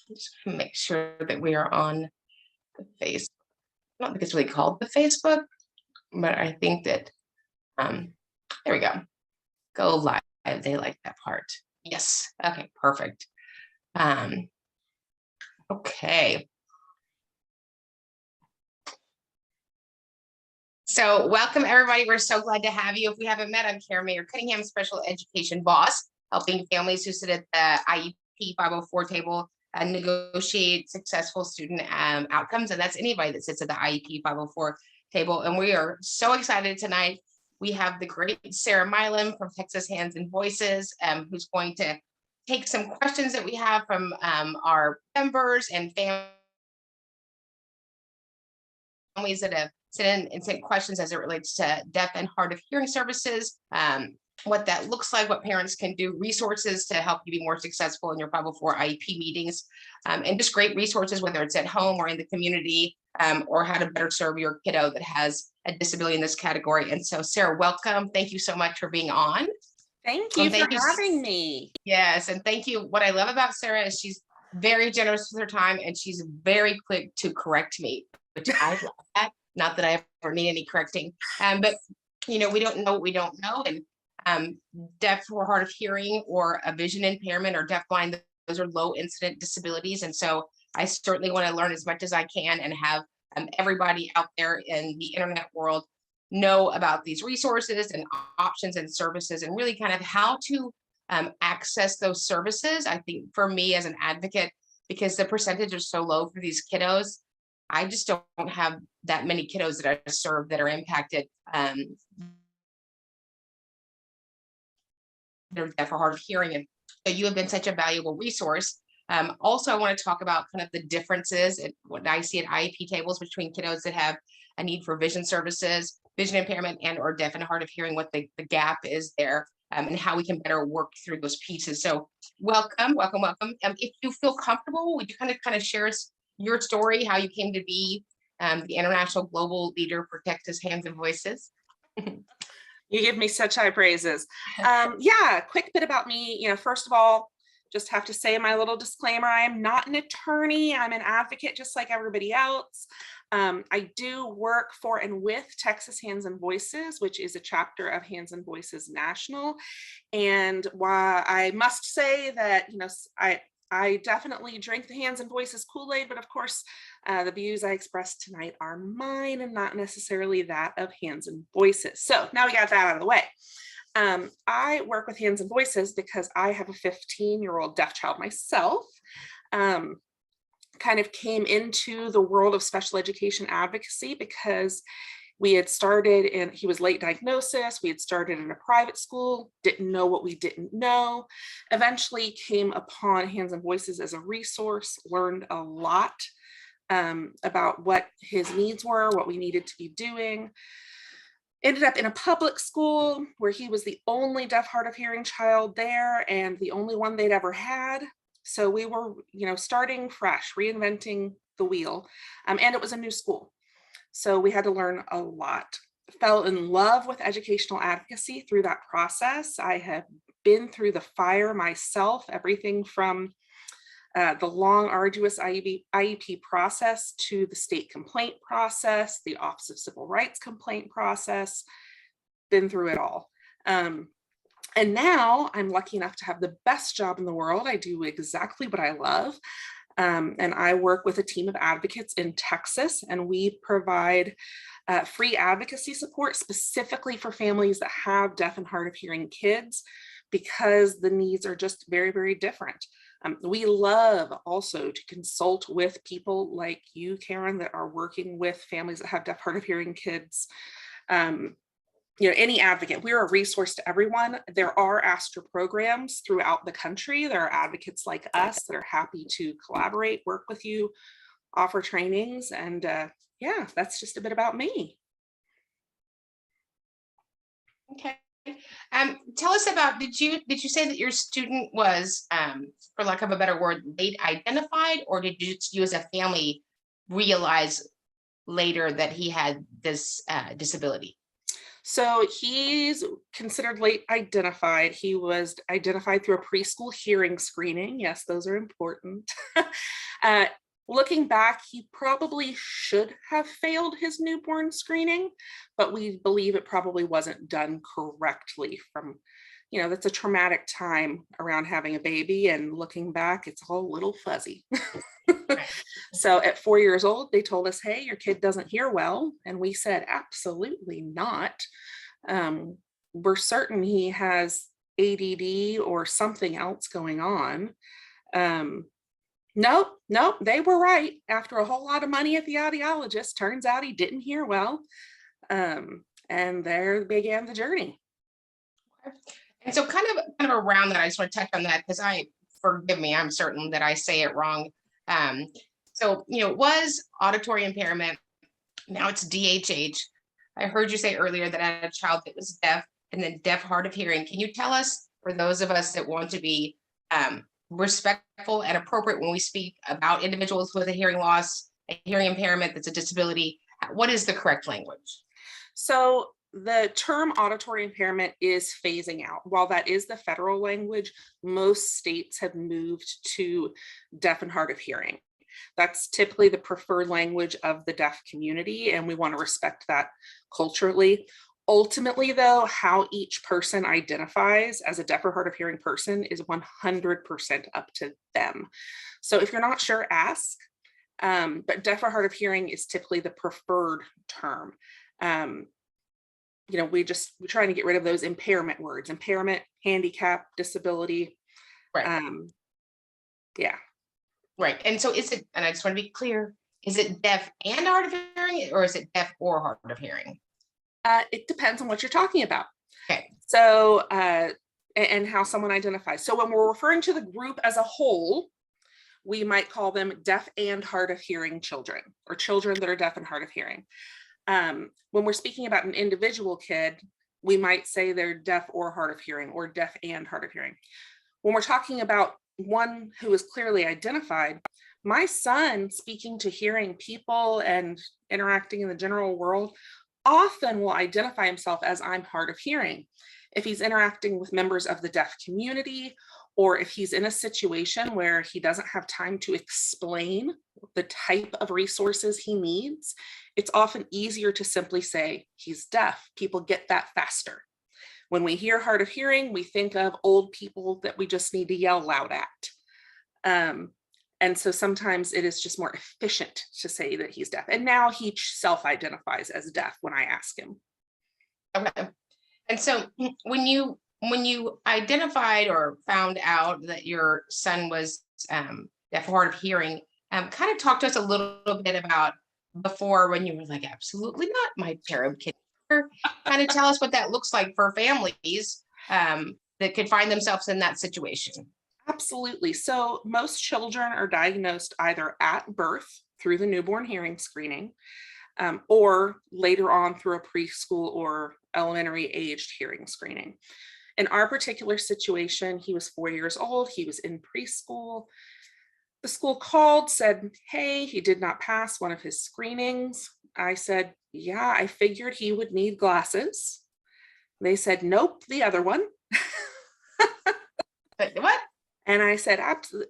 Just make sure that we are on the face. I don't think it's really called the Facebook, but I think that there we go. Go live. They like that part. Yes. Okay, perfect. Okay. So welcome everybody. We're so glad to have you. If we haven't met, I'm Mayer Cunningham, special education boss, helping families who sit at the IEP 504 table negotiate successful student outcomes. And that's anybody that sits at the IEP 504 table. And we are so excited tonight. We have the great Sarah Milem from Texas Hands and Voices, who's going to take some questions that we have from our members and families that have sent in and sent questions as it relates to deaf and hard of hearing services, what that looks like, what parents can do, resources to help you be more successful in your 504 IEP meetings, and just great resources, whether it's at home or in the community, or how to better serve your kiddo that has a disability in this category. And so, Sarah, welcome. Thank you so much for being on. Thank you for having me. Yes, and thank you. What I love about Sarah is she's very generous with her time, and she's very quick to correct me, which I love that. Not that I ever need any correcting, but we don't know what we don't know, and deaf or hard of hearing or a vision impairment or deafblind, those are low incident disabilities, and so I certainly want to learn as much as I can and have everybody out there in the internet world know about these resources and options and services, and really kind of how to access those services. I think for me as an advocate, because the percentage is so low for these kiddos, I just don't have that many kiddos that I serve that are impacted. They're deaf or hard of hearing, and so you have been such a valuable resource. Also, I want to talk about kind of the differences and what I see at IEP tables between kiddos that have a need for vision services, vision impairment, and or deaf and hard of hearing, what the gap is there, and how we can better work through those pieces. So welcome. If you feel comfortable, would you kind of share your story, how you came to be the international global leader for Texas Hands and Voices? You give me such high praises. Yeah, quick bit about me. First of all, just have to say my little disclaimer, I am not an attorney. I'm an advocate just like everybody else. I do work for and with Texas Hands and Voices, which is a chapter of Hands and Voices National. And while I must say that, I definitely drink the Hands and Voices Kool-Aid, but of course, the views I expressed tonight are mine and not necessarily that of Hands and Voices. So now we got that out of the way. I work with Hands and Voices because I have a 15-year-old deaf child myself. Kind of came into the world of special education advocacy because we had started, and he was late diagnosis. We had started in a private school, didn't know what we didn't know. Eventually came upon Hands and Voices as a resource, learned a lot about what his needs were, what we needed to be doing. Ended up in a public school where he was the only deaf, hard of hearing child there and the only one they'd ever had. So we were, starting fresh, reinventing the wheel, and it was a new school. So we had to learn a lot. Fell in love with educational advocacy through that process. I have been through the fire myself, everything from the long, arduous IEP process to the state complaint process, the Office of Civil Rights complaint process, been through it all. And now I'm lucky enough to have the best job in the world. I do exactly what I love. And I work with a team of advocates in Texas, and we provide free advocacy support specifically for families that have deaf and hard of hearing kids, because the needs are just very, very different. We love also to consult with people like you, Karen, that are working with families that have deaf, hard of hearing kids. Any advocate, we're a resource to everyone. There are ASTra programs throughout the country. There are advocates like us that are happy to collaborate, work with you, offer trainings, and yeah, that's just a bit about me. Okay. Tell us about, did you say that your student was, for lack of a better word, late identified, or did you as a family realize later that he had this disability? So he's considered late identified. He was identified through a preschool hearing screening. Yes, those are important. uh, Looking back, he probably should have failed his newborn screening, but we believe it probably wasn't done correctly from, that's a traumatic time around having a baby, and looking back, it's all a little fuzzy. Right. So at 4 years old, they told us, hey, your kid doesn't hear well. And we said, absolutely not. We're certain he has ADD or something else going on. Nope, they were right. After a whole lot of money at the audiologist, turns out he didn't hear well. And there began the journey. And so kind of around that, I just want to touch on that because forgive me, I'm certain that I say it wrong. So, it was auditory impairment. Now it's DHH. I heard you say earlier that I had a child that was deaf and then deaf, hard of hearing. Can you tell us, for those of us that want to be respectful and appropriate when we speak about individuals with a hearing loss, a hearing impairment that's a disability, what is the correct language? So the term auditory impairment is phasing out. While that is the federal language, most states have moved to deaf and hard of hearing. That's typically the preferred language of the deaf community, and we want to respect that culturally. Ultimately, though, how each person identifies as a deaf or hard of hearing person is 100% up to them. So if you're not sure, ask. But deaf or hard of hearing is typically the preferred term. We're trying to get rid of those impairment words: impairment, handicap, disability. Right. Yeah. Right. And so and I just want to be clear, is it deaf and hard of hearing, or is it deaf or hard of hearing? It depends on what you're talking about. Okay. So, and how someone identifies. So when we're referring to the group as a whole, we might call them deaf and hard of hearing children, or children that are deaf and hard of hearing. When we're speaking about an individual kid, we might say they're deaf or hard of hearing, or deaf and hard of hearing. When we're talking about one who is clearly identified, my son, speaking to hearing people and interacting in the general world, often will identify himself as I'm hard of hearing. If he's interacting with members of the deaf community, or if he's in a situation where he doesn't have time to explain the type of resources he needs, it's often easier to simply say he's deaf. People get that faster. When we hear hard of hearing, we think of old people that we just need to yell loud at. And so sometimes it is just more efficient to say that he's deaf. And now he self-identifies as deaf when I ask him. Okay. And so when you identified or found out that your son was deaf or hard of hearing, kind of talk to us a little bit about before, when you were like, absolutely not, my cherub kid. Kind of tell us what that looks like for families that could find themselves in that situation. Absolutely. So most children are diagnosed either at birth through the newborn hearing screening, or later on through a preschool or elementary aged hearing screening. In our particular situation, he was 4 years old. He was in preschool. The school called, said, hey, he did not pass one of his screenings. I said, yeah, I figured he would need glasses. They said, nope, the other one. But what? And I said,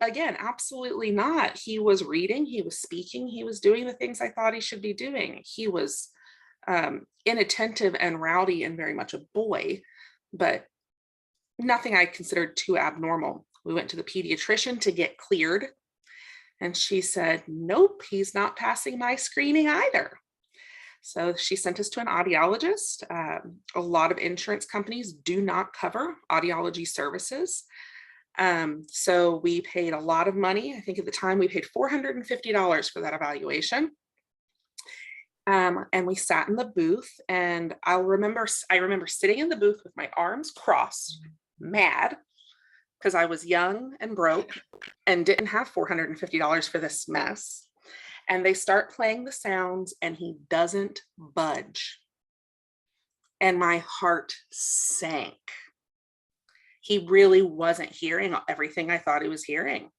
again, absolutely not. He was reading, he was speaking, he was doing the things I thought he should be doing. He was inattentive and rowdy and very much a boy, but nothing I considered too abnormal. We went to the pediatrician to get cleared, and she said, nope, he's not passing my screening either. So she sent us to an audiologist. A lot of insurance companies do not cover audiology services. So we paid a lot of money. I think at the time we paid $450 for that evaluation. And we sat in the booth, and I remember sitting in the booth with my arms crossed, mad, because I was young and broke and didn't have $450 for this mess. And they start playing the sounds, and he doesn't budge. And my heart sank. He really wasn't hearing everything I thought he was hearing.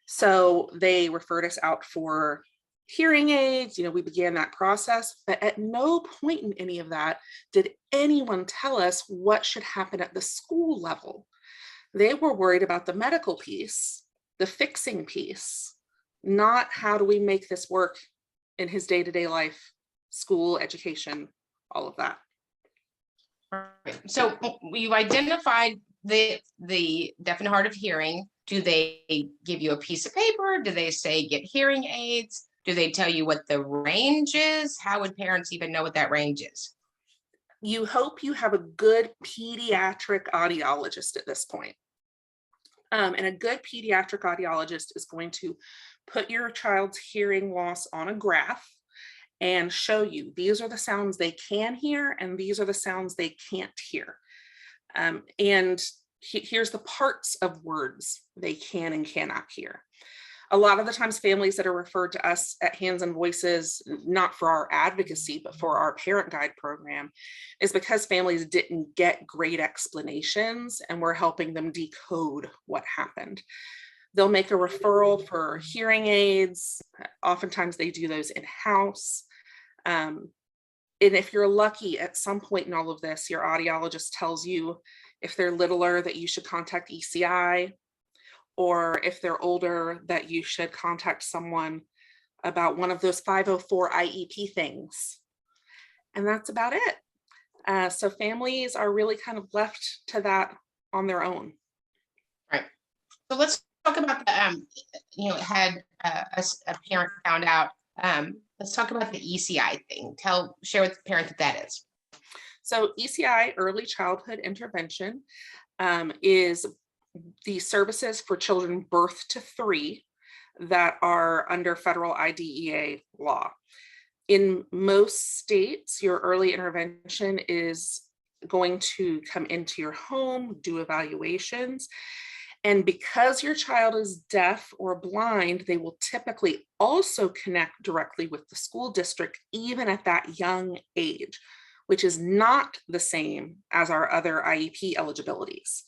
So they referred us out for hearing aids, we began that process, but at no point in any of that did anyone tell us what should happen at the school level. They were worried about the medical piece, the fixing piece, not how do we make this work in his day-to-day life, school, education, all of that. Right. So you've identified the deaf and hard of hearing. Do they give you a piece of paper? Do they say get hearing aids? Do they tell you what the range is? How would parents even know what that range is? You hope you have a good pediatric audiologist at this point. And a good pediatric audiologist is going to put your child's hearing loss on a graph and show you these are the sounds they can hear and these are the sounds they can't hear. And here's the parts of words they can and cannot hear. A lot of the times families that are referred to us at Hands and Voices, not for our advocacy, but for our parent guide program, is because families didn't get great explanations and we're helping them decode what happened. They'll make a referral for hearing aids. Oftentimes they do those in-house. And if you're lucky, at some point in all of this, your audiologist tells you if they're littler that you should contact ECI, or if they're older that you should contact someone about one of those 504 IEP things. And that's about it. So families are really kind of left to that on their own. Right. So let's talk about the, had a parent found out. Let's talk about the ECI thing. Share with the parent what that is. So ECI, early childhood intervention, is the services for children birth to 3 that are under federal IDEA law. In most states, your early intervention is going to come into your home, do evaluations. And because your child is deaf or blind, they will typically also connect directly with the school district, even at that young age, which is not the same as our other IEP eligibilities.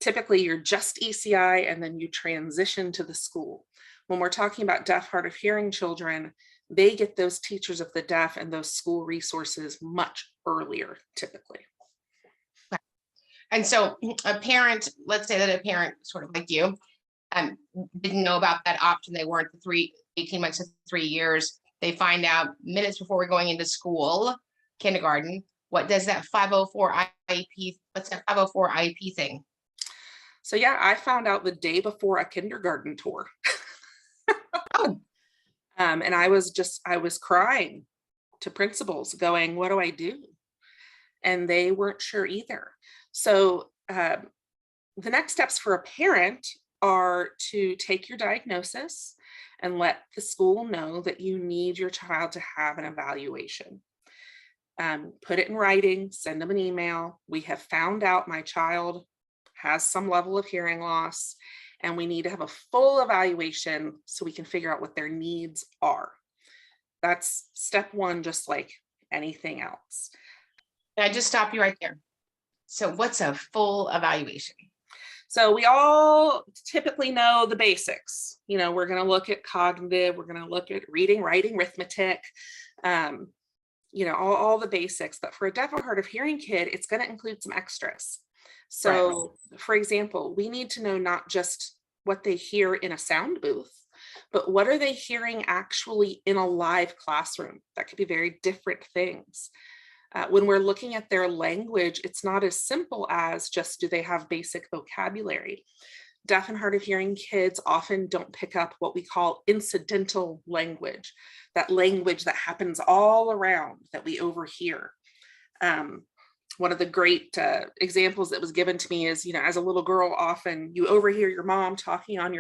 Typically, you're just ECI and then you transition to the school. When we're talking about deaf, hard of hearing children, they get those teachers of the deaf and those school resources much earlier, typically. And so a parent, let's say that a parent sort of like you, didn't know about that option. They weren't 18 months to 3 years. They find out minutes before we're going into school, kindergarten. What does that 504 IEP, what's that 504 IEP thing? So yeah, I found out the day before a kindergarten tour. Oh. And I was crying to principals going, what do I do? And they weren't sure either. So the next steps for a parent are to take your diagnosis and let the school know that you need your child to have an evaluation. Put it in writing, send them an email. We have found out my child has some level of hearing loss, and we need to have a full evaluation so we can figure out what their needs are. That's step 1, just like anything else. Can I just stop you right there? So what's a full evaluation? So we all typically know the basics. We're going to look at cognitive, we're going to look at reading, writing, arithmetic, all the basics. But for a deaf or hard of hearing kid, it's going to include some extras. So, for example, we need to know not just what they hear in a sound booth, but what are they hearing actually in a live classroom? That could be very different things. When we're looking at their language, it's not as simple as just do they have basic vocabulary. Deaf and hard of hearing kids often don't pick up what we call incidental language, that language that happens all around that we overhear. One of the great examples that was given to me is, as a little girl, often you overhear your mom talking on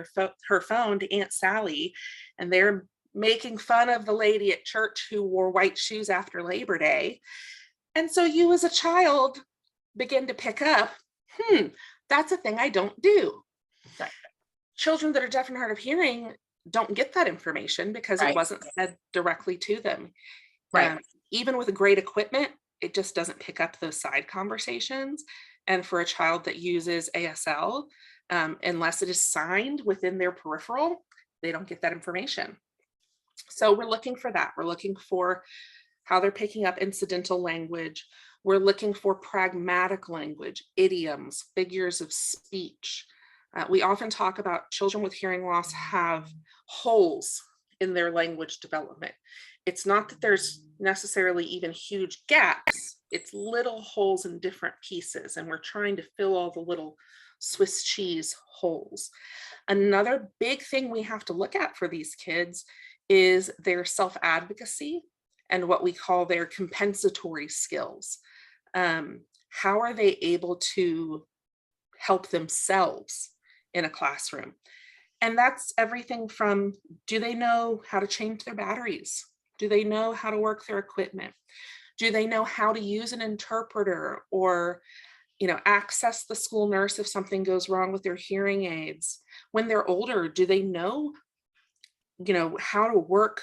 her phone to Aunt Sally, and they're making fun of the lady at church who wore white shoes after Labor Day. And so you as a child begin to pick up, that's a thing I don't do. Right. Children that are deaf and hard of hearing don't get that information because it wasn't said directly to them. Right. Even with great equipment, it just doesn't pick up those side conversations. And for a child that uses ASL, unless it is signed within their peripheral, they don't get that information. So we're looking for that. We're looking for how they're picking up incidental language. We're looking for pragmatic language, idioms, figures of speech. We often talk about children with hearing loss have holes in their language development. It's not that there's necessarily even huge gaps, it's little holes in different pieces, and we're trying to fill all the little Swiss cheese holes. Another big thing we have to look at for these kids is their self-advocacy and what we call their compensatory skills. How are they able to help themselves in a classroom? And that's everything from, do they know how to change their batteries? Do they know how to work their equipment? Do they know how to use an interpreter or, access the school nurse if something goes wrong with their hearing aids? When they're older, do they know, how to work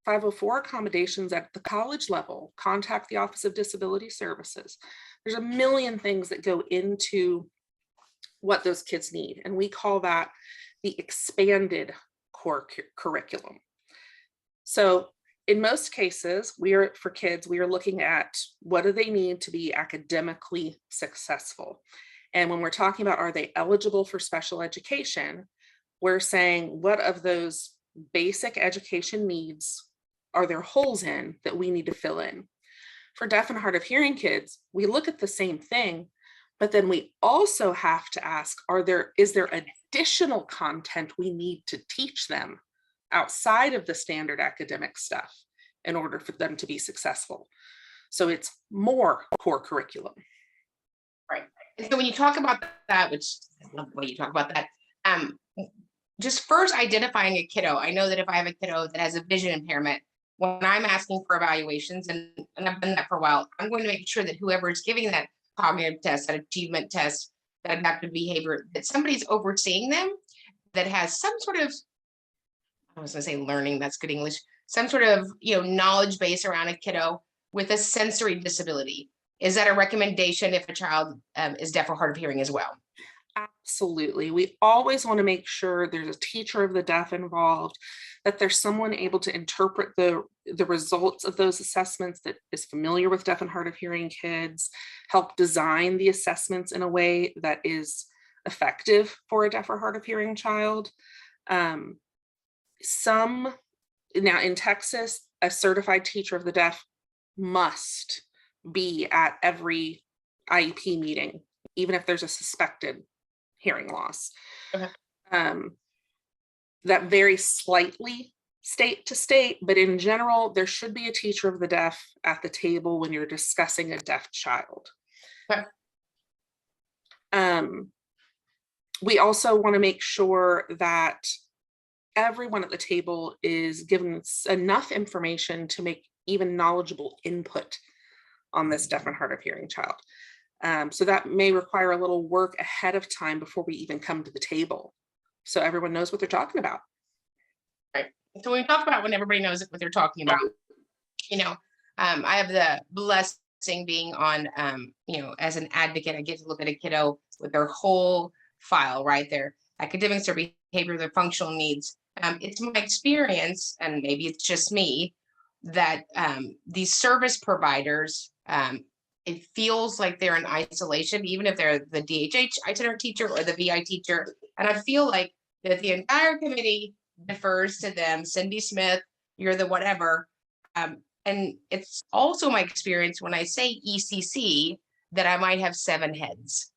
504 accommodations at the college level, contact the Office of Disability Services? There's a million things that go into what those kids need. And we call that the expanded core curriculum. So in most cases, we are looking at what do they need to be academically successful. And when we're talking about, are they eligible for special education? We're saying, what of those basic education needs are there holes in that we need to fill in? For deaf and hard of hearing kids, we look at the same thing, but then we also have to ask, is there additional content we need to teach them outside of the standard academic stuff in order for them to be successful? So it's more core curriculum. Right. And so when you talk about that, which I love the way you talk about that, just first identifying a kiddo. I know that if I have a kiddo that has a vision impairment, when I'm asking for evaluations, and I've done that for a while, I'm going to make sure that whoever is giving that cognitive test, that achievement test, that adaptive behavior, that somebody's overseeing them that has some sort of, I was going to say learning, that's good English, some sort of, knowledge base around a kiddo with a sensory disability. Is that a recommendation if a child is deaf or hard of hearing as well? Absolutely. We always want to make sure there's a teacher of the deaf involved, that there's someone able to interpret the results of those assessments that is familiar with deaf and hard of hearing kids, help design the assessments in a way that is effective for a deaf or hard of hearing child. Now in Texas, a certified teacher of the deaf must be at every IEP meeting, even if there's a suspected hearing loss. Okay. That varies slightly state to state, but in general, there should be a teacher of the deaf at the table when you're discussing a deaf child. Okay. We also want to make sure that everyone at the table is given enough information to make even knowledgeable input on this deaf and hard of hearing child. So that may require a little work ahead of time before we even come to the table, so everyone knows what they're talking about. Right. So when we talk about when everybody knows what they're talking about, I have the blessing being on, as an advocate, I get to look at a kiddo with their whole file, right? Their academics, their behavior, their functional needs. It's my experience, and maybe it's just me, that these service providers, it feels like they're in isolation, even if they're the DHH itinerant teacher or the VI teacher. And I feel like that the entire committee defers to them. Cindy Smith, you're the whatever. And it's also my experience when I say ECC that I might have 7 heads,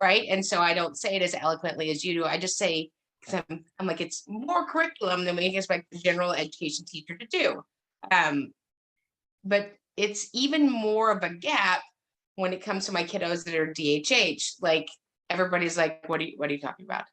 right? And so I don't say it as eloquently as you do. I just say, because I'm like, it's more curriculum than we expect the general education teacher to do. But it's even more of a gap when it comes to my kiddos that are DHH. Like, everybody's like, what are you talking about?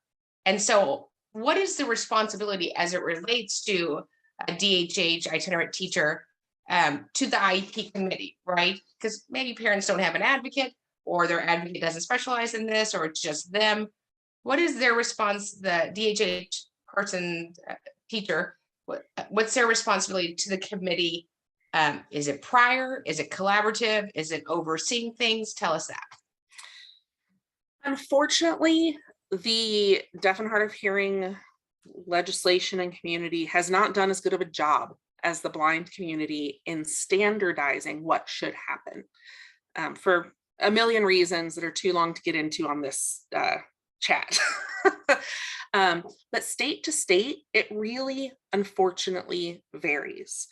And so what is the responsibility as it relates to a DHH itinerant teacher to the IEP committee, right? Because maybe parents don't have an advocate, or their advocate doesn't specialize in this, or it's just them. What is their response, the DHH person, teacher, what's their responsibility to the committee? Is it prior? Is it collaborative? Is it overseeing things? Tell us that. Unfortunately, the deaf and hard of hearing legislation and community has not done as good of a job as the blind community in standardizing what should happen, for a million reasons that are too long to get into on this chat. But state to state, it really, unfortunately, varies.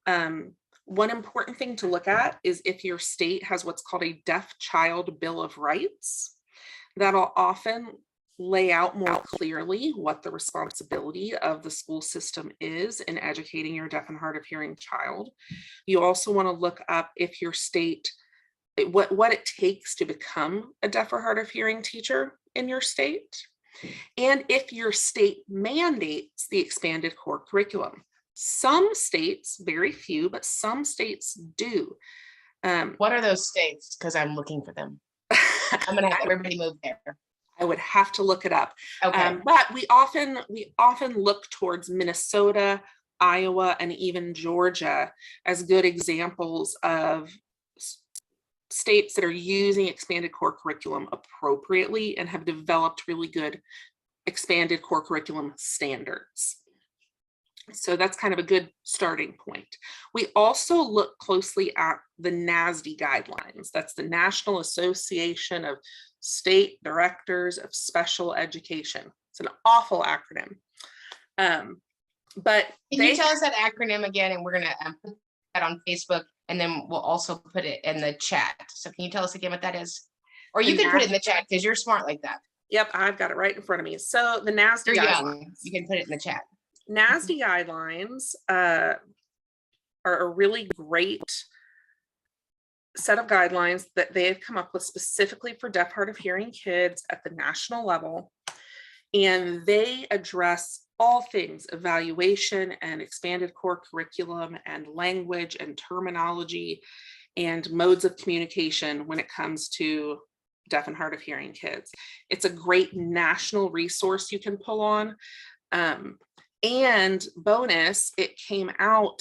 One important thing to look at is if your state has what's called a Deaf Child Bill of Rights. That'll often lay out more clearly what the responsibility of the school system is in educating your deaf and hard of hearing child. You also want to look up if your state, what it takes to become a deaf or hard of hearing teacher in your state, and if your state mandates the expanded core curriculum. Some states, very few, but some states do. What are those states? Because I'm looking for them. I'm gonna have everybody move there. I would have to look it up. Okay. But we often look towards Minnesota, Iowa, and even Georgia as good examples of states that are using expanded core curriculum appropriately and have developed really good expanded core curriculum standards. So that's kind of a good starting point. We also look closely at the NASD guidelines. That's the National Association of State Directors of Special Education. It's an awful acronym. But Can you tell us that acronym again? And we're going to put that on Facebook, and then we'll also put it in the chat. So can you tell us again what that is? Or you can put it in the chat because you're smart like that. Yep, I've got it right in front of me. So the NASD guidelines. You can put it in the chat. NASD guidelines are a really great set of guidelines that they have come up with specifically for deaf, hard of hearing kids at the national level. And they address all things evaluation and expanded core curriculum and language and terminology and modes of communication when it comes to deaf and hard of hearing kids. It's a great national resource you can pull on. And bonus, it came out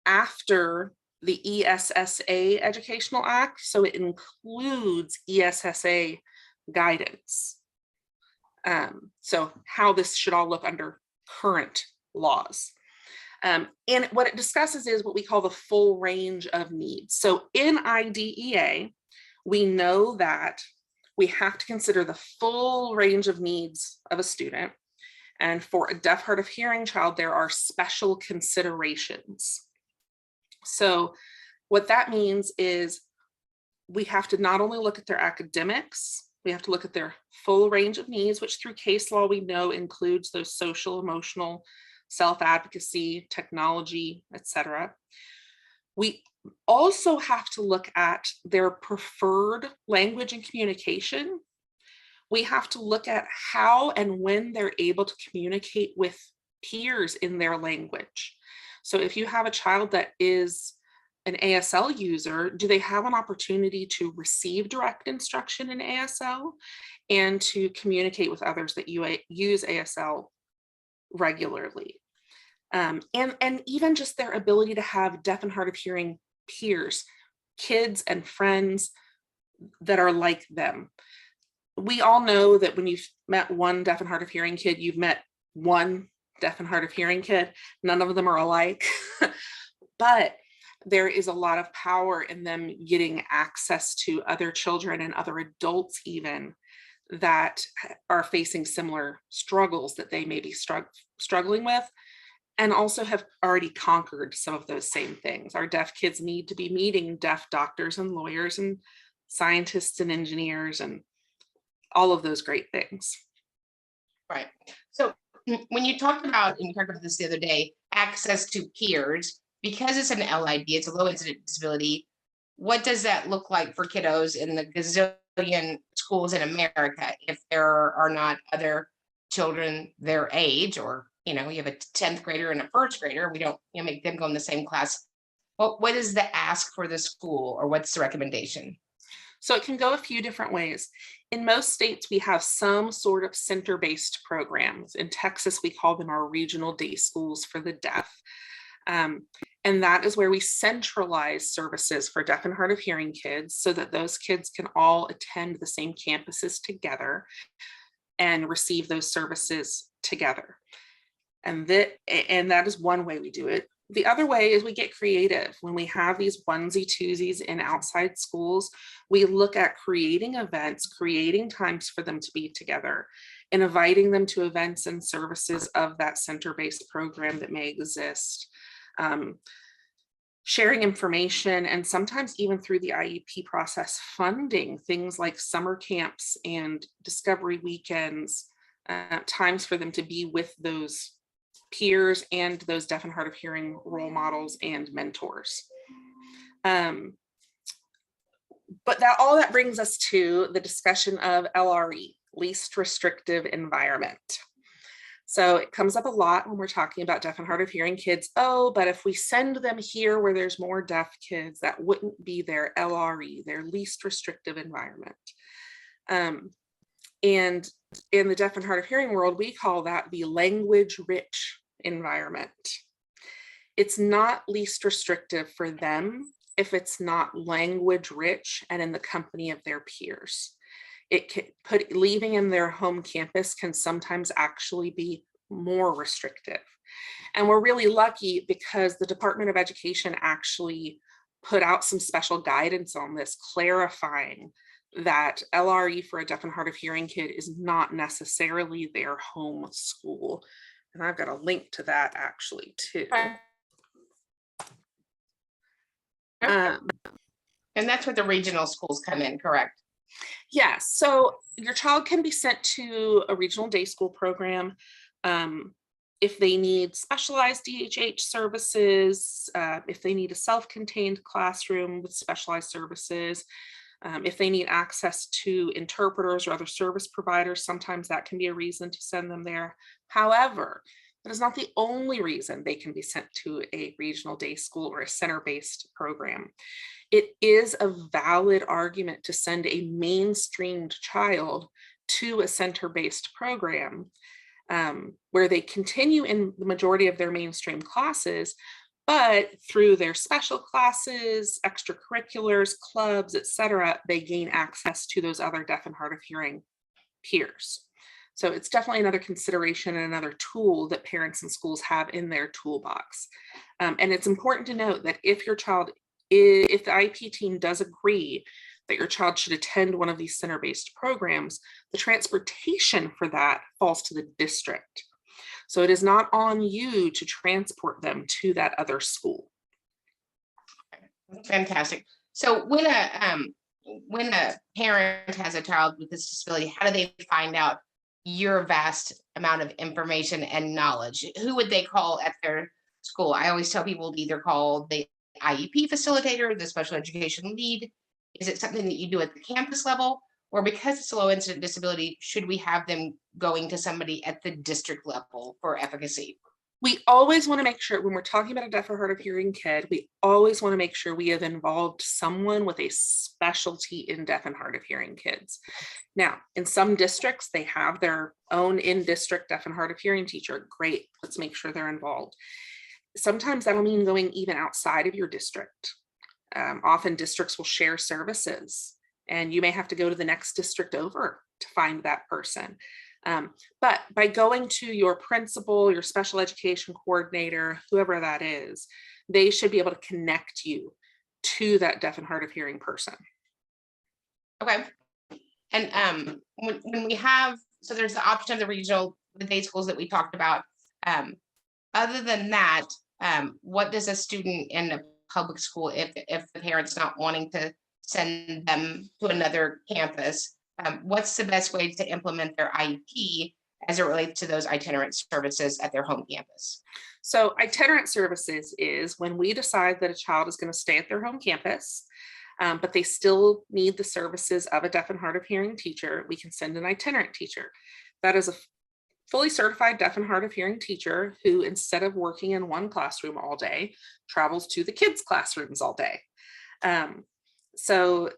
after the ESSA Educational Act, so it includes ESSA guidance. So how this should all look under current laws. And what it discusses is what we call the full range of needs. So in IDEA, we know that we have to consider the full range of needs of a student. And for a deaf, hard of hearing child, there are special considerations. So what that means is we have to not only look at their academics, we have to look at their full range of needs, which through case law we know includes those social, emotional, self-advocacy, technology, etc. We also have to look at their preferred language and communication. We have to look at how and when they're able to communicate with peers in their language. So if you have a child that is an ASL user, do they have an opportunity to receive direct instruction in ASL and to communicate with others that use ASL regularly? And even just their ability to have deaf and hard of hearing peers, kids and friends that are like them. We all know that when you've met one deaf and hard of hearing kid, you've met one deaf and hard of hearing kid. None of them are alike, but there is a lot of power in them getting access to other children and other adults even that are facing similar struggles that they may be struggling with, and also have already conquered some of those same things. Our deaf kids need to be meeting deaf doctors and lawyers and scientists and engineers and all of those great things. Right. So when you talked about, and you talked about this the other day, access to peers, because it's an LID, it's a low incident disability, what does that look like for kiddos in the gazillion schools in America if there are not other children their age, or you have a 10th grader and a first grader, we don't make them go in the same class. What is the ask for the school, or what's the recommendation? So it can go a few different ways. In most states, we have some sort of center-based programs. In Texas, we call them our regional day schools for the deaf. And that is where we centralize services for deaf and hard of hearing kids so that those kids can all attend the same campuses together and receive those services together. And that is one way we do it. The other way is we get creative. When we have these onesie twosies in outside schools, we look at creating events, creating times for them to be together, and inviting them to events and services of that center-based program that may exist. Sharing information, and sometimes even through the IEP process, funding things like summer camps and discovery weekends, times for them to be with those peers and those deaf and hard of hearing role models and mentors. But all that brings us to the discussion of LRE, least restrictive environment. So it comes up a lot when we're talking about deaf and hard of hearing kids. Oh, but if we send them here where there's more deaf kids, that wouldn't be their LRE, their least restrictive environment. And in the deaf and hard of hearing world, we call that the language rich environment. It's not least restrictive for them if it's not language rich and in the company of their peers. It can leaving in their home campus can sometimes actually be more restrictive. And we're really lucky because the Department of Education actually put out some special guidance on this, clarifying that LRE for a deaf and hard of hearing kid is not necessarily their home school. And I've got a link to that actually too. And that's where the regional schools come in, correct? Yes. So your child can be sent to a regional day school program if they need specialized DHH services, if they need a self-contained classroom with specialized services, if they need access to interpreters or other service providers. Sometimes that can be a reason to send them there. However, that is not the only reason they can be sent to a regional day school or a center-based program. It is a valid argument to send a mainstreamed child to a center-based program where they continue in the majority of their mainstream classes, but through their special classes, extracurriculars, clubs, etc., they gain access to those other deaf and hard of hearing peers. So it's definitely another consideration and another tool that parents and schools have in their toolbox. And it's important to note that if the IEP team does agree that your child should attend one of these center-based programs, the transportation for that falls to the district. So it is not on you to transport them to that other school. Fantastic. So when a parent has a child with this disability, how do they find out your vast amount of information and knowledge? Who would they call at their school? I always tell people to either call the IEP facilitator, the special education lead. Is it something that you do at the campus level? Or because it's a low incident disability, should we have them going to somebody at the district level for efficacy? We always want to make sure when we're talking about a deaf or hard of hearing kid, we always want to make sure we have involved someone with a specialty in deaf and hard of hearing kids. Now, in some districts, they have their own in-district deaf and hard of hearing teacher. Great, let's make sure they're involved. Sometimes that'll mean going even outside of your district. Often districts will share services, and you may have to go to the next district over to find that person. But by going to your principal, your special education coordinator, whoever that is, they should be able to connect you to that deaf and hard of hearing person. Okay. And when we have, so there's the option of the day schools that we talked about. Other than that, what does a student in a public school, if the parent's not wanting to send them to another campus, what's the best way to implement their IEP as it relates to those itinerant services at their home campus? So itinerant services is when we decide that a child is going to stay at their home campus, but they still need the services of a deaf and hard of hearing teacher, we can send an itinerant teacher. That is a fully certified deaf and hard of hearing teacher who, instead of working in one classroom all day, travels to the kids' classrooms all day. So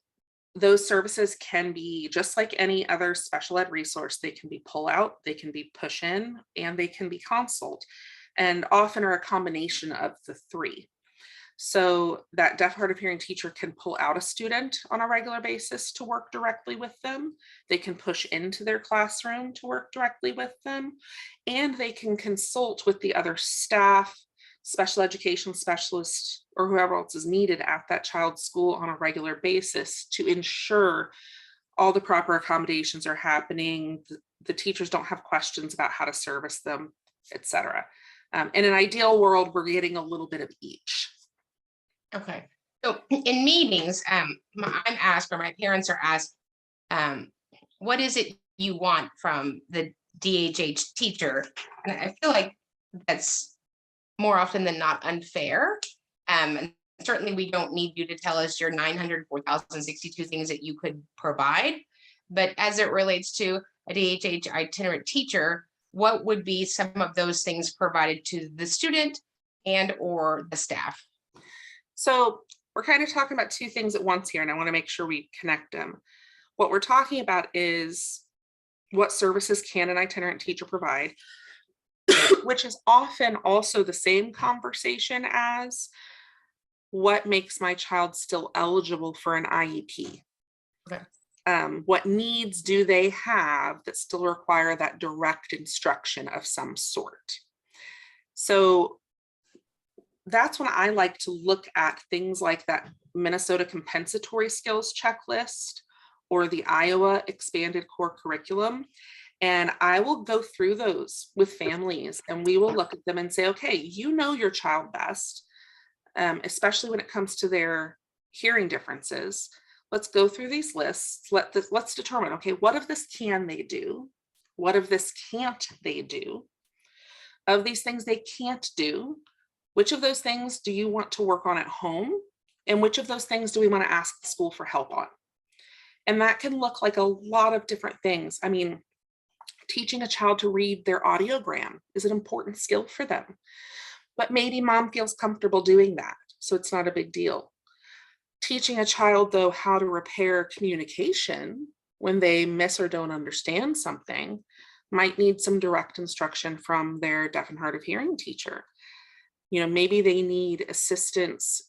those services can be just like any other special ed resource. They can be pull out, they can be push in, and they can be consult, and often are a combination of the three. So that deaf, hard of hearing teacher can pull out a student on a regular basis to work directly with them. They can push into their classroom to work directly with them, and they can consult with the other staff, special education specialists, or whoever else is needed at that child's school on a regular basis to ensure all the proper accommodations are happening. The teachers don't have questions about how to service them, etc. In an ideal world, we're getting a little bit of each. Okay. So in meetings, I'm asked, or my parents are asked, what is it you want from the DHH teacher? And I feel like that's more often than not unfair. And certainly we don't need you to tell us your 904,062 things that you could provide. But as it relates to a DHH itinerant teacher, what would be some of those things provided to the student and or the staff? So we're kind of talking about two things at once here, and I want to make sure we connect them. What we're talking about is what services can an itinerant teacher provide, which is often also the same conversation as what makes my child still eligible for an IEP. Okay. What needs do they have that still require that direct instruction of some sort? So that's when I like to look at things like that Minnesota compensatory skills checklist or the Iowa expanded core curriculum. And I will go through those with families and we will look at them and say, okay, you know your child best, especially when it comes to their hearing differences. Let's go through these lists. Let's determine, okay, what of this can they do? What of this can't they do? Of these things they can't do, which of those things do you want to work on at home? And which of those things do we want to ask the school for help on? And that can look like a lot of different things. I mean, teaching a child to read their audiogram is an important skill for them, but maybe mom feels comfortable doing that, so it's not a big deal. Teaching a child, though, how to repair communication when they miss or don't understand something might need some direct instruction from their deaf and hard of hearing teacher. Maybe they need assistance,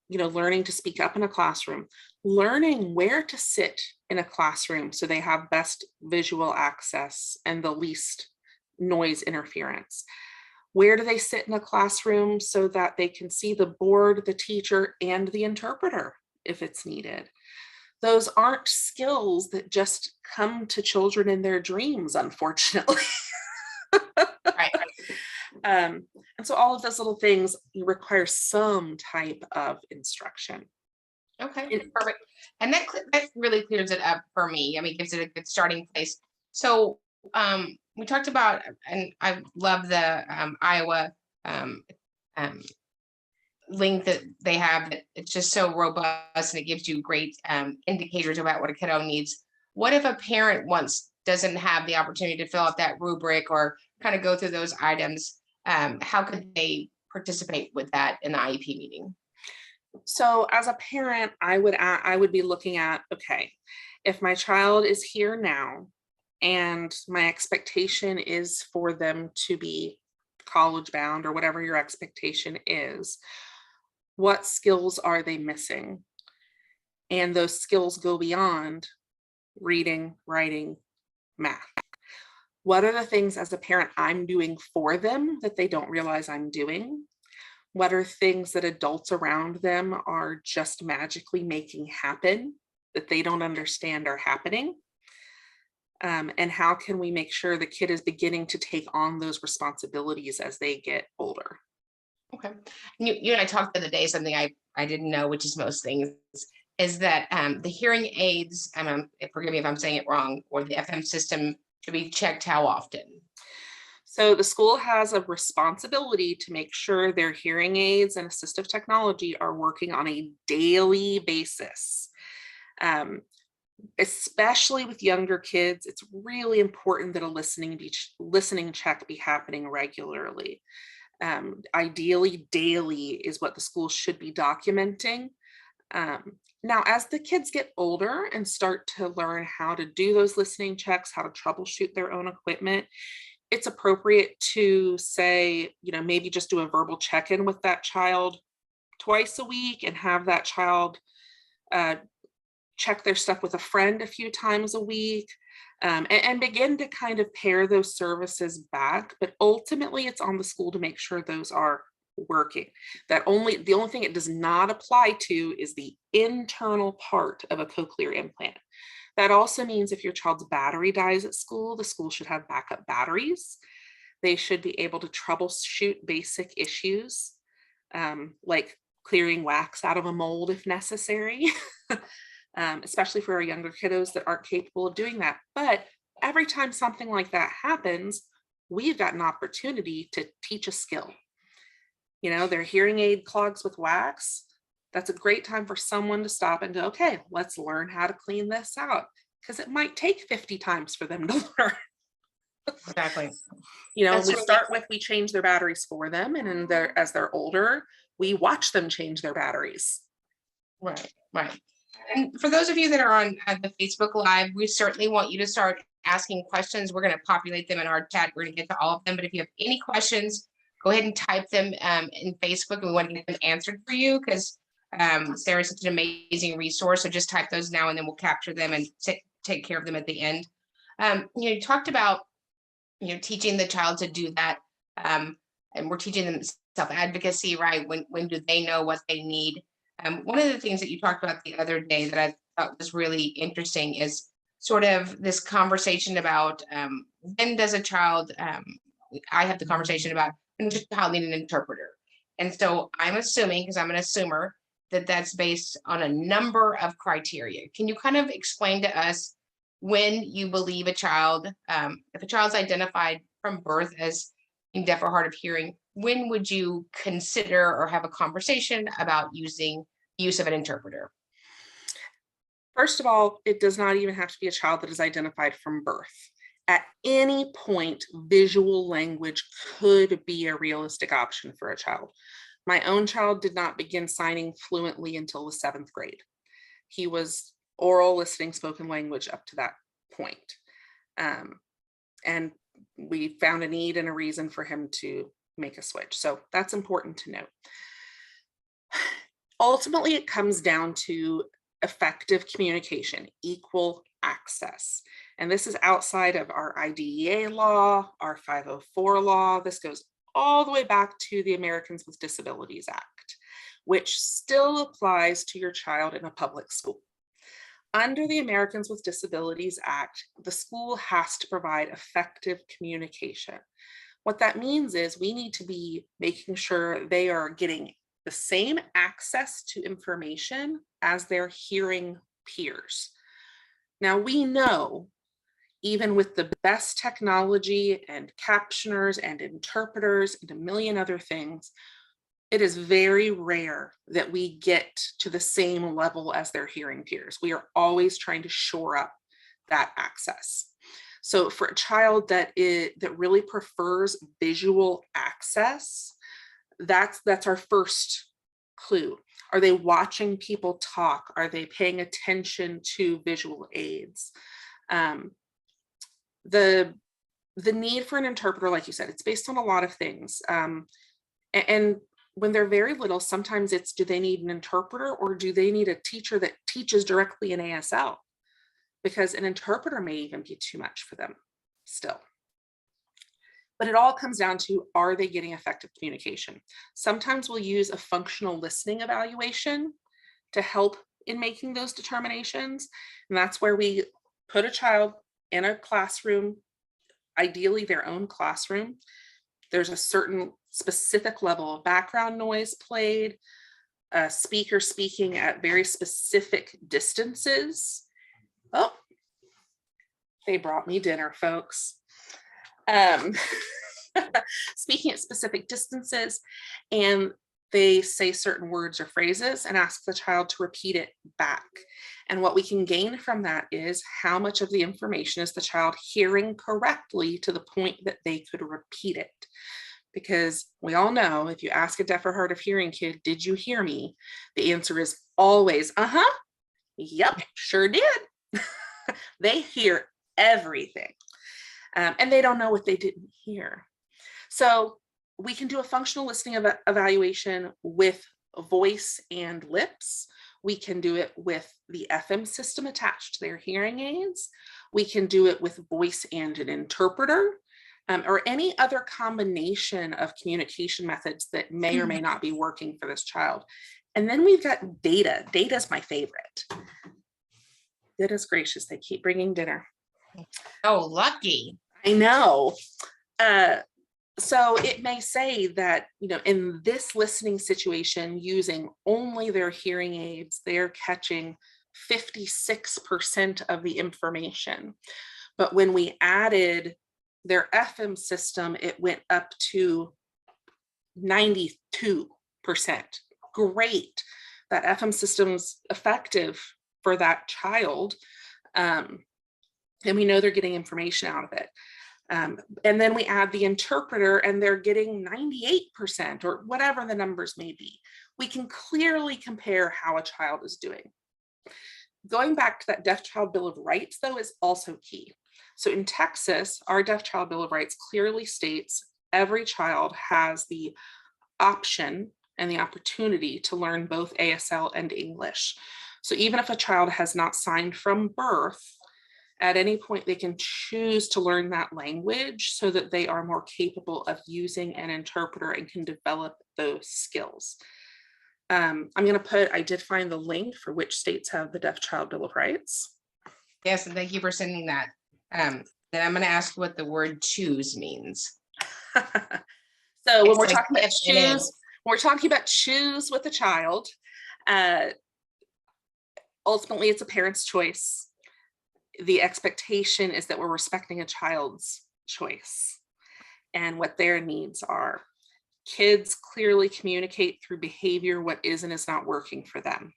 learning to speak up in a classroom, learning where to sit in a classroom so they have best visual access and the least noise interference. Where do they sit in a classroom so that they can see the board, the teacher, and the interpreter if it's needed? Those aren't skills that just come to children in their dreams, unfortunately. Right. And so all of those little things require some type of instruction. Okay, perfect. And that really clears it up for me. I mean, gives it a good starting place. So we talked about, and I love the Iowa link that they have. That it's just so robust and it gives you great indicators about what a kiddo needs. What if a parent doesn't have the opportunity to fill out that rubric or kind of go through those items? How could they participate with that in the IEP meeting? So as a parent, I would be looking at, okay, if my child is here now and my expectation is for them to be college bound or whatever your expectation is, what skills are they missing? And those skills go beyond reading, writing, math. What are the things as a parent I'm doing for them that they don't realize I'm doing? What are things that adults around them are just magically making happen that they don't understand are happening? And how can we make sure the kid is beginning to take on those responsibilities as they get older? Okay. You and I talked the other day, something I didn't know, which is most things, is that the hearing aids, forgive me if I'm saying it wrong, or the FM system should be checked how often? So the school has a responsibility to make sure their hearing aids and assistive technology are working on a daily basis. Especially with younger kids, it's really important that a listening check be happening regularly. Ideally, daily is what the school should be documenting. Now, as the kids get older and start to learn how to do those listening checks, how to troubleshoot their own equipment, it's appropriate to say, maybe just do a verbal check-in with that child twice a week and have that child check their stuff with a friend a few times a week, and begin to kind of pare those services back. But ultimately, it's on the school to make sure those are working. The only thing it does not apply to is the internal part of a cochlear implant. That also means if your child's battery dies at school, the school should have backup batteries. They should be able to troubleshoot basic issues, like clearing wax out of a mold if necessary, especially for our younger kiddos that aren't capable of doing that. But every time something like that happens, we've got an opportunity to teach a skill. You know, their hearing aid clogs with wax. That's a great time for someone to stop and go, okay, let's learn how to clean this out, because it might take 50 times for them to learn. Exactly. You know, That's we really start with, we change their batteries for them, and as they're older, we watch them change their batteries. Right, right. And for those of you that are on the Facebook Live, we certainly want you to start asking questions. We're going to populate them in our chat. We're going to get to all of them. But if you have any questions, go ahead and type them in Facebook, and we want to get them answered for you, because Sarah's such an amazing resource. So just type those now, and then we'll capture them and take care of them at the end. You talked about, teaching the child to do that. And we're teaching them self-advocacy, right? When do they know what they need? One of the things that you talked about the other day that I thought was really interesting is sort of this conversation about when does a child, I have the conversation about when does a child need an interpreter? And so I'm assuming, because I'm an assumer, that that's based on a number of criteria. Can you kind of explain to us when you believe a child, if a child's identified from birth as deaf or hard of hearing, when would you consider or have a conversation about use of an interpreter? First of all, it does not even have to be a child that is identified from birth. At any point, visual language could be a realistic option for a child. My own child did not begin signing fluently until the 7th grade. He was oral, listening, spoken language up to that point. And we found a need and a reason for him to make a switch. So that's important to note. Ultimately, it comes down to effective communication, equal access. And this is outside of our IDEA law, our 504 law. This goes all the way back to the Americans with Disabilities Act, which still applies to your child in a public school. Under the Americans with Disabilities Act, the school has to provide effective communication. What that means is we need to be making sure they are getting the same access to information as their hearing peers. Now, we know, even with the best technology and captioners and interpreters and a million other things, it is very rare that we get to the same level as their hearing peers. We are always trying to shore up that access. So for a child that really prefers visual access, that's our first clue. Are they watching people talk? Are they paying attention to visual aids? The need for an interpreter, like you said, it's based on a lot of things. And when they're very little, sometimes it's, do they need an interpreter, or do they need a teacher that teaches directly in ASL? Because an interpreter may even be too much for them still. But it all comes down to, are they getting effective communication? Sometimes we'll use a functional listening evaluation to help in making those determinations. And that's where we put a child in a classroom, ideally their own classroom. There's a certain specific level of background noise played, a speaker speaking at very specific distances. Oh, they brought me dinner, folks. Speaking at specific distances, and they say certain words or phrases and ask the child to repeat it back. And what we can gain from that is how much of the information is the child hearing correctly to the point that they could repeat it. Because we all know, if you ask a deaf or hard of hearing kid, did you hear me? The answer is always, yep, sure did. They hear everything. And they don't know what they didn't hear. So we can do a functional listening evaluation with voice and lips. We can do it with the FM system attached to their hearing aids. We can do it with voice and an interpreter, or any other combination of communication methods that may or may not be working for this child. And then we've got data. Data is my favorite. Goodness gracious, they keep bringing dinner. Oh, lucky. I know. So it may say that, in this listening situation, using only their hearing aids, they're catching 56% of the information. But when we added their FM system, it went up to 92%. Great. That FM system's effective for that child. And we know they're getting information out of it. And then we add the interpreter and they're getting 98% or whatever the numbers may be. We can clearly compare how a child is doing. Going back to that Deaf Child Bill of Rights, though, is also key. So in Texas, our Deaf Child Bill of Rights clearly states every child has the option and the opportunity to learn both ASL and English. So even if a child has not signed from birth, at any point they can choose to learn that language so that they are more capable of using an interpreter and can develop those skills. I did find the link for which states have the Deaf Child Bill of Rights. Yes, and thank you for sending that. Then I'm going to ask what the word choose means. So when we're talking about choose with a child, ultimately it's a parent's choice. The expectation is that we're respecting a child's choice and what their needs are. Kids clearly communicate through behavior what is and is not working for them.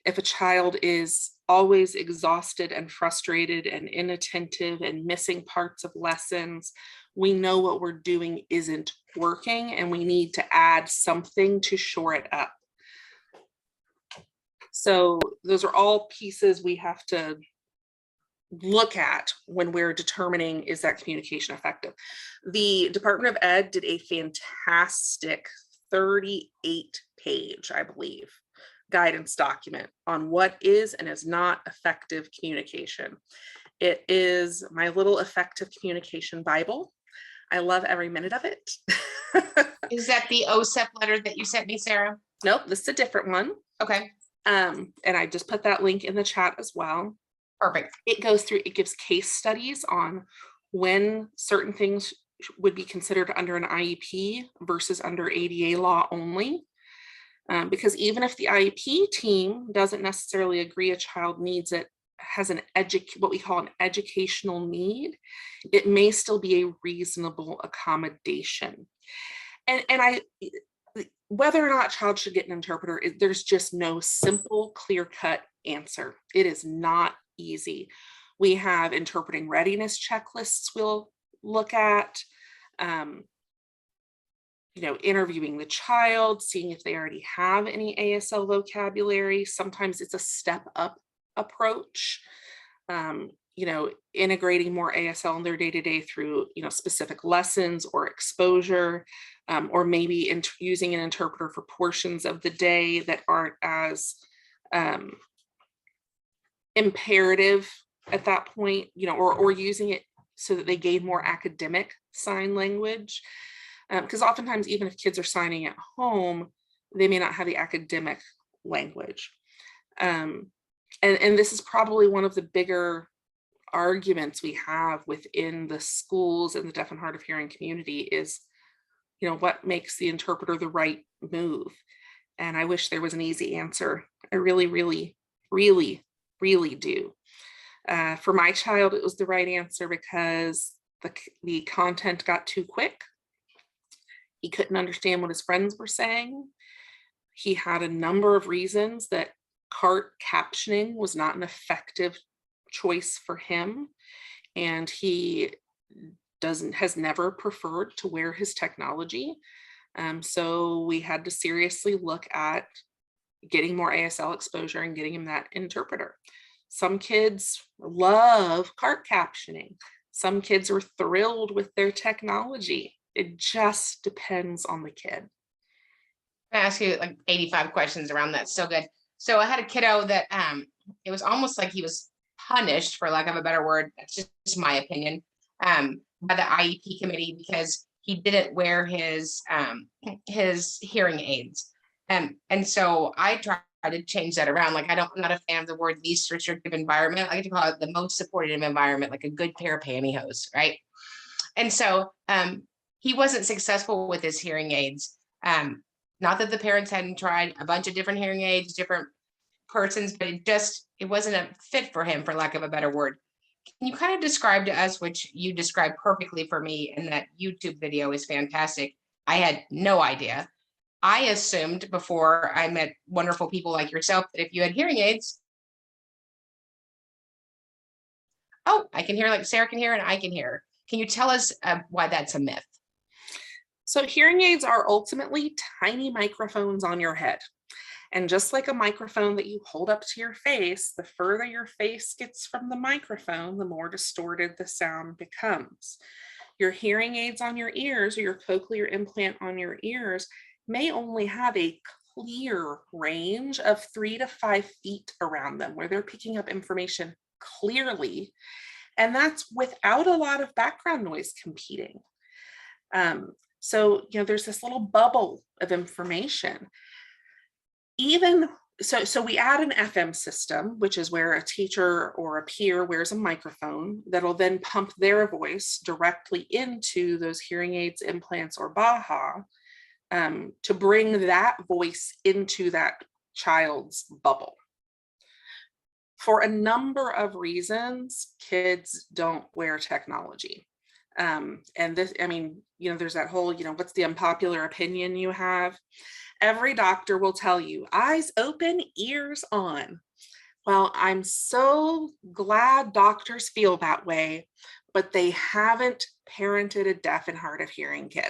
If a child is always exhausted and frustrated and inattentive and missing parts of lessons, we know what we're doing isn't working and we need to add something to shore it up. So those are all pieces we have to look at when we're determining, is that communication effective? The Department of Ed did a fantastic 38-page, I believe, guidance document on what is and is not effective communication. It is my little effective communication Bible. I love every minute of it. Is that the OSEP letter that you sent me, Sarah? Nope, this is a different one. Okay. And I just put that link in the chat as well. Perfect. It gives case studies on when certain things would be considered under an IEP versus under ADA law only. Because even if the IEP team doesn't necessarily agree a child needs it, has what we call an educational need, it may still be a reasonable accommodation. And whether or not a child should get an interpreter, there's just no simple, clear-cut answer. It is not easy. We have interpreting readiness checklists we'll look at, interviewing the child, seeing if they already have any ASL vocabulary. Sometimes it's a step-up approach, integrating more ASL in their day-to-day through, specific lessons or exposure. Or maybe using an interpreter for portions of the day that aren't as imperative at that point, or using it so that they gain more academic sign language. Because oftentimes, even if kids are signing at home, they may not have the academic language. And this is probably one of the bigger arguments we have within the schools and the deaf and hard of hearing community is, what makes the interpreter the right move? And I wish there was an easy answer. I really, really, really, really do. For my child, it was the right answer because the content got too quick. He couldn't understand what his friends were saying. He had a number of reasons that CART captioning was not an effective choice for him. And he has never preferred to wear his technology. So we had to seriously look at getting more ASL exposure and getting him that interpreter. Some kids love CART captioning. Some kids are thrilled with their technology. It just depends on the kid. I ask you like 85 questions around that. Still good. So I had a kiddo that it was almost like he was punished, for lack of a better word. That's just my opinion, by the IEP committee because he didn't wear his hearing aids. And so I tried to change that around. Like I'm not a fan of the word least restrictive environment. I like to call it the most supportive environment, like a good pair of pantyhose, right? And so he wasn't successful with his hearing aids. Not that the parents hadn't tried a bunch of different hearing aids, different persons, but it wasn't a fit for him, for lack of a better word. Can you kind of describe to us, which you described perfectly for me, and that YouTube video is fantastic. I had no idea. I assumed before I met wonderful people like yourself that if you had hearing aids, oh, I can hear like Sarah can hear and I can hear. Can you tell us why that's a myth? So hearing aids are ultimately tiny microphones on your head. And just like a microphone that you hold up to your face, the further your face gets from the microphone, the more distorted the sound becomes. Your hearing aids on your ears or your cochlear implant on your ears may only have a clear range of 3 to 5 feet around them where they're picking up information clearly. And that's without a lot of background noise competing. So, there's this little bubble of information. Even so we add an FM system, which is where a teacher or a peer wears a microphone that'll then pump their voice directly into those hearing aids, implants, or BAHA to bring that voice into that child's bubble. For a number of reasons, kids don't wear technology. And this, there's that whole, what's the unpopular opinion you have? Every doctor will tell you, eyes open, ears on. Well, I'm so glad doctors feel that way, but they haven't parented a deaf and hard of hearing kid.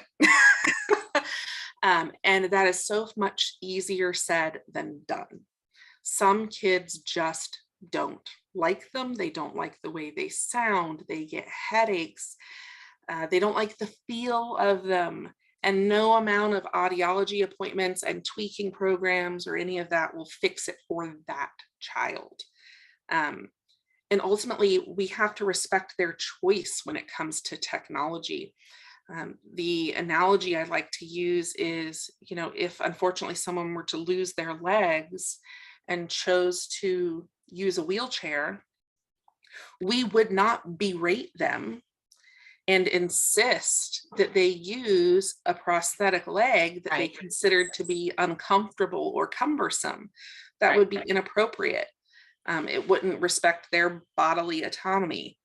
And that is so much easier said than done. Some kids just don't like them. They don't like the way they sound. They get headaches. They don't like the feel of them. And no amount of audiology appointments and tweaking programs or any of that will fix it for that child. And ultimately, we have to respect their choice when it comes to technology. The analogy I like to use is, if unfortunately someone were to lose their legs and chose to use a wheelchair, we would not berate them and insist that they use a prosthetic leg that they considered to be uncomfortable or cumbersome. That would be inappropriate. It wouldn't respect their bodily autonomy.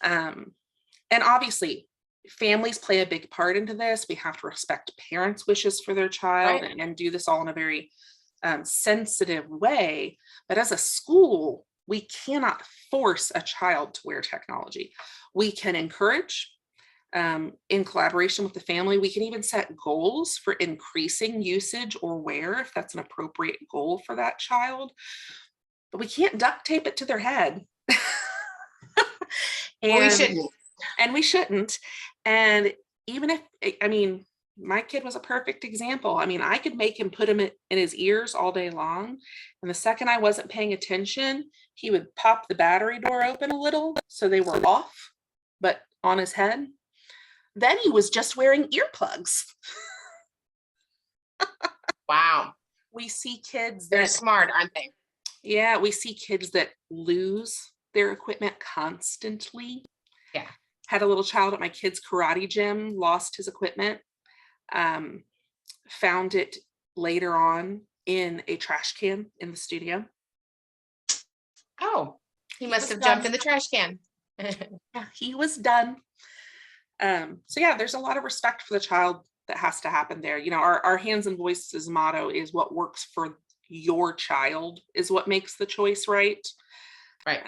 And obviously, families play a big part into this. We have to respect parents' wishes for their child and do this all in a very sensitive way. But as a school, we cannot force a child to wear technology. We can encourage, in collaboration with the family. We can even set goals for increasing usage or wear if that's an appropriate goal for that child. But we can't duct tape it to their head. We shouldn't. And we shouldn't. And even if, my kid was a perfect example. I could make him put him in his ears all day long. And the second I wasn't paying attention, he would pop the battery door open a little so they were off, but on his head. Then he was just wearing earplugs. Wow. We see kids They're smart, aren't they? Yeah, we see kids that lose their equipment constantly. Yeah. Had a little child at my kid's karate gym, lost his equipment, found it later on in a trash can in the studio. Oh, he must have jumped in the trash can. Yeah, he was done. So yeah, there's a lot of respect for the child that has to happen there. Our Hands and Voices motto is what works for your child is what makes the choice right. Right.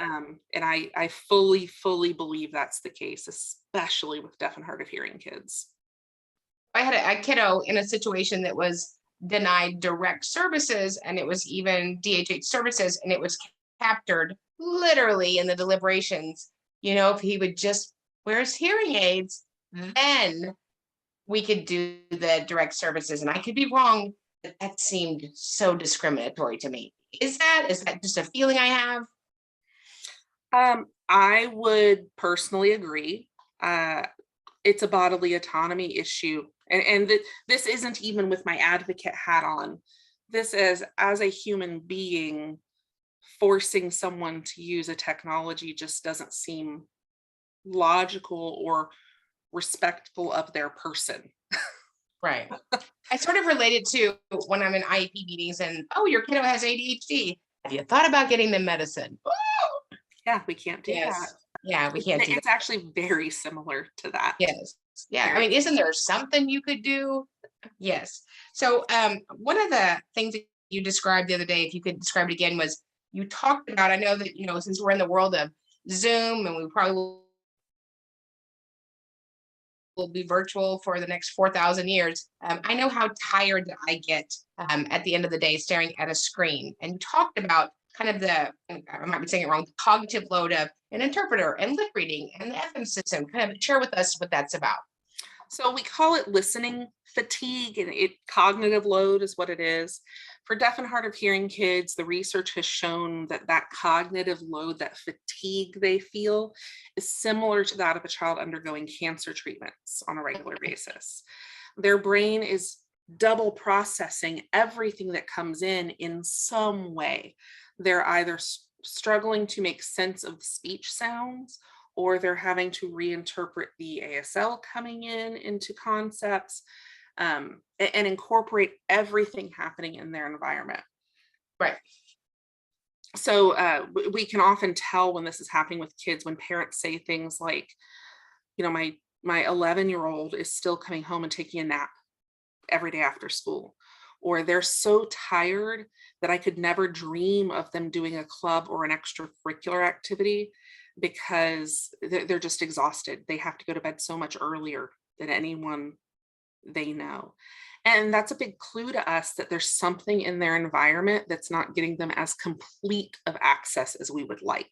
And I fully believe that's the case, especially with deaf and hard of hearing kids. I had a kiddo in a situation that was denied direct services, and it was even DHH services, and it was captured literally in the deliberations. If he would just wear his hearing aids, then we could do the direct services. And I could be wrong. that seemed so discriminatory to me. Is that just a feeling I have? I would personally agree. It's a bodily autonomy issue. This isn't even with my advocate hat on. This is as a human being, forcing someone to use a technology just doesn't seem logical or respectful of their person. Right. I sort of relate it to when I'm in IEP meetings and, oh, your kiddo has ADHD. Have you thought about getting them medicine? Yeah, we can't do that. Yes. Yeah, we can't do that. It's actually very similar to that. Yes. Yeah. I Very. mean, isn't there something you could do? Yes. So one of the things that you described the other day, if you could describe it again, was you talked about, I know that, since we're in the world of Zoom and we probably will be virtual for the next 4,000 years. I know how tired I get at the end of the day staring at a screen. And you talked about kind of I might be saying it wrong, the cognitive load of an interpreter and lip reading and the FM system. Kind of share with us what that's about. So we call it listening fatigue, and cognitive load is what it is. For deaf and hard of hearing kids, the research has shown that cognitive load, that fatigue they feel, is similar to that of a child undergoing cancer treatments on a regular basis. Their brain is double processing everything that comes in some way. They're either struggling to make sense of the speech sounds, or they're having to reinterpret the ASL coming into concepts, and incorporate everything happening in their environment. Right. So we can often tell when this is happening with kids when parents say things like, my 11-year-old is still coming home and taking a nap every day after school, or they're so tired that I could never dream of them doing a club or an extracurricular activity, because they're just exhausted. They have to go to bed so much earlier than anyone they know. And that's a big clue to us that there's something in their environment that's not getting them as complete of access as we would like.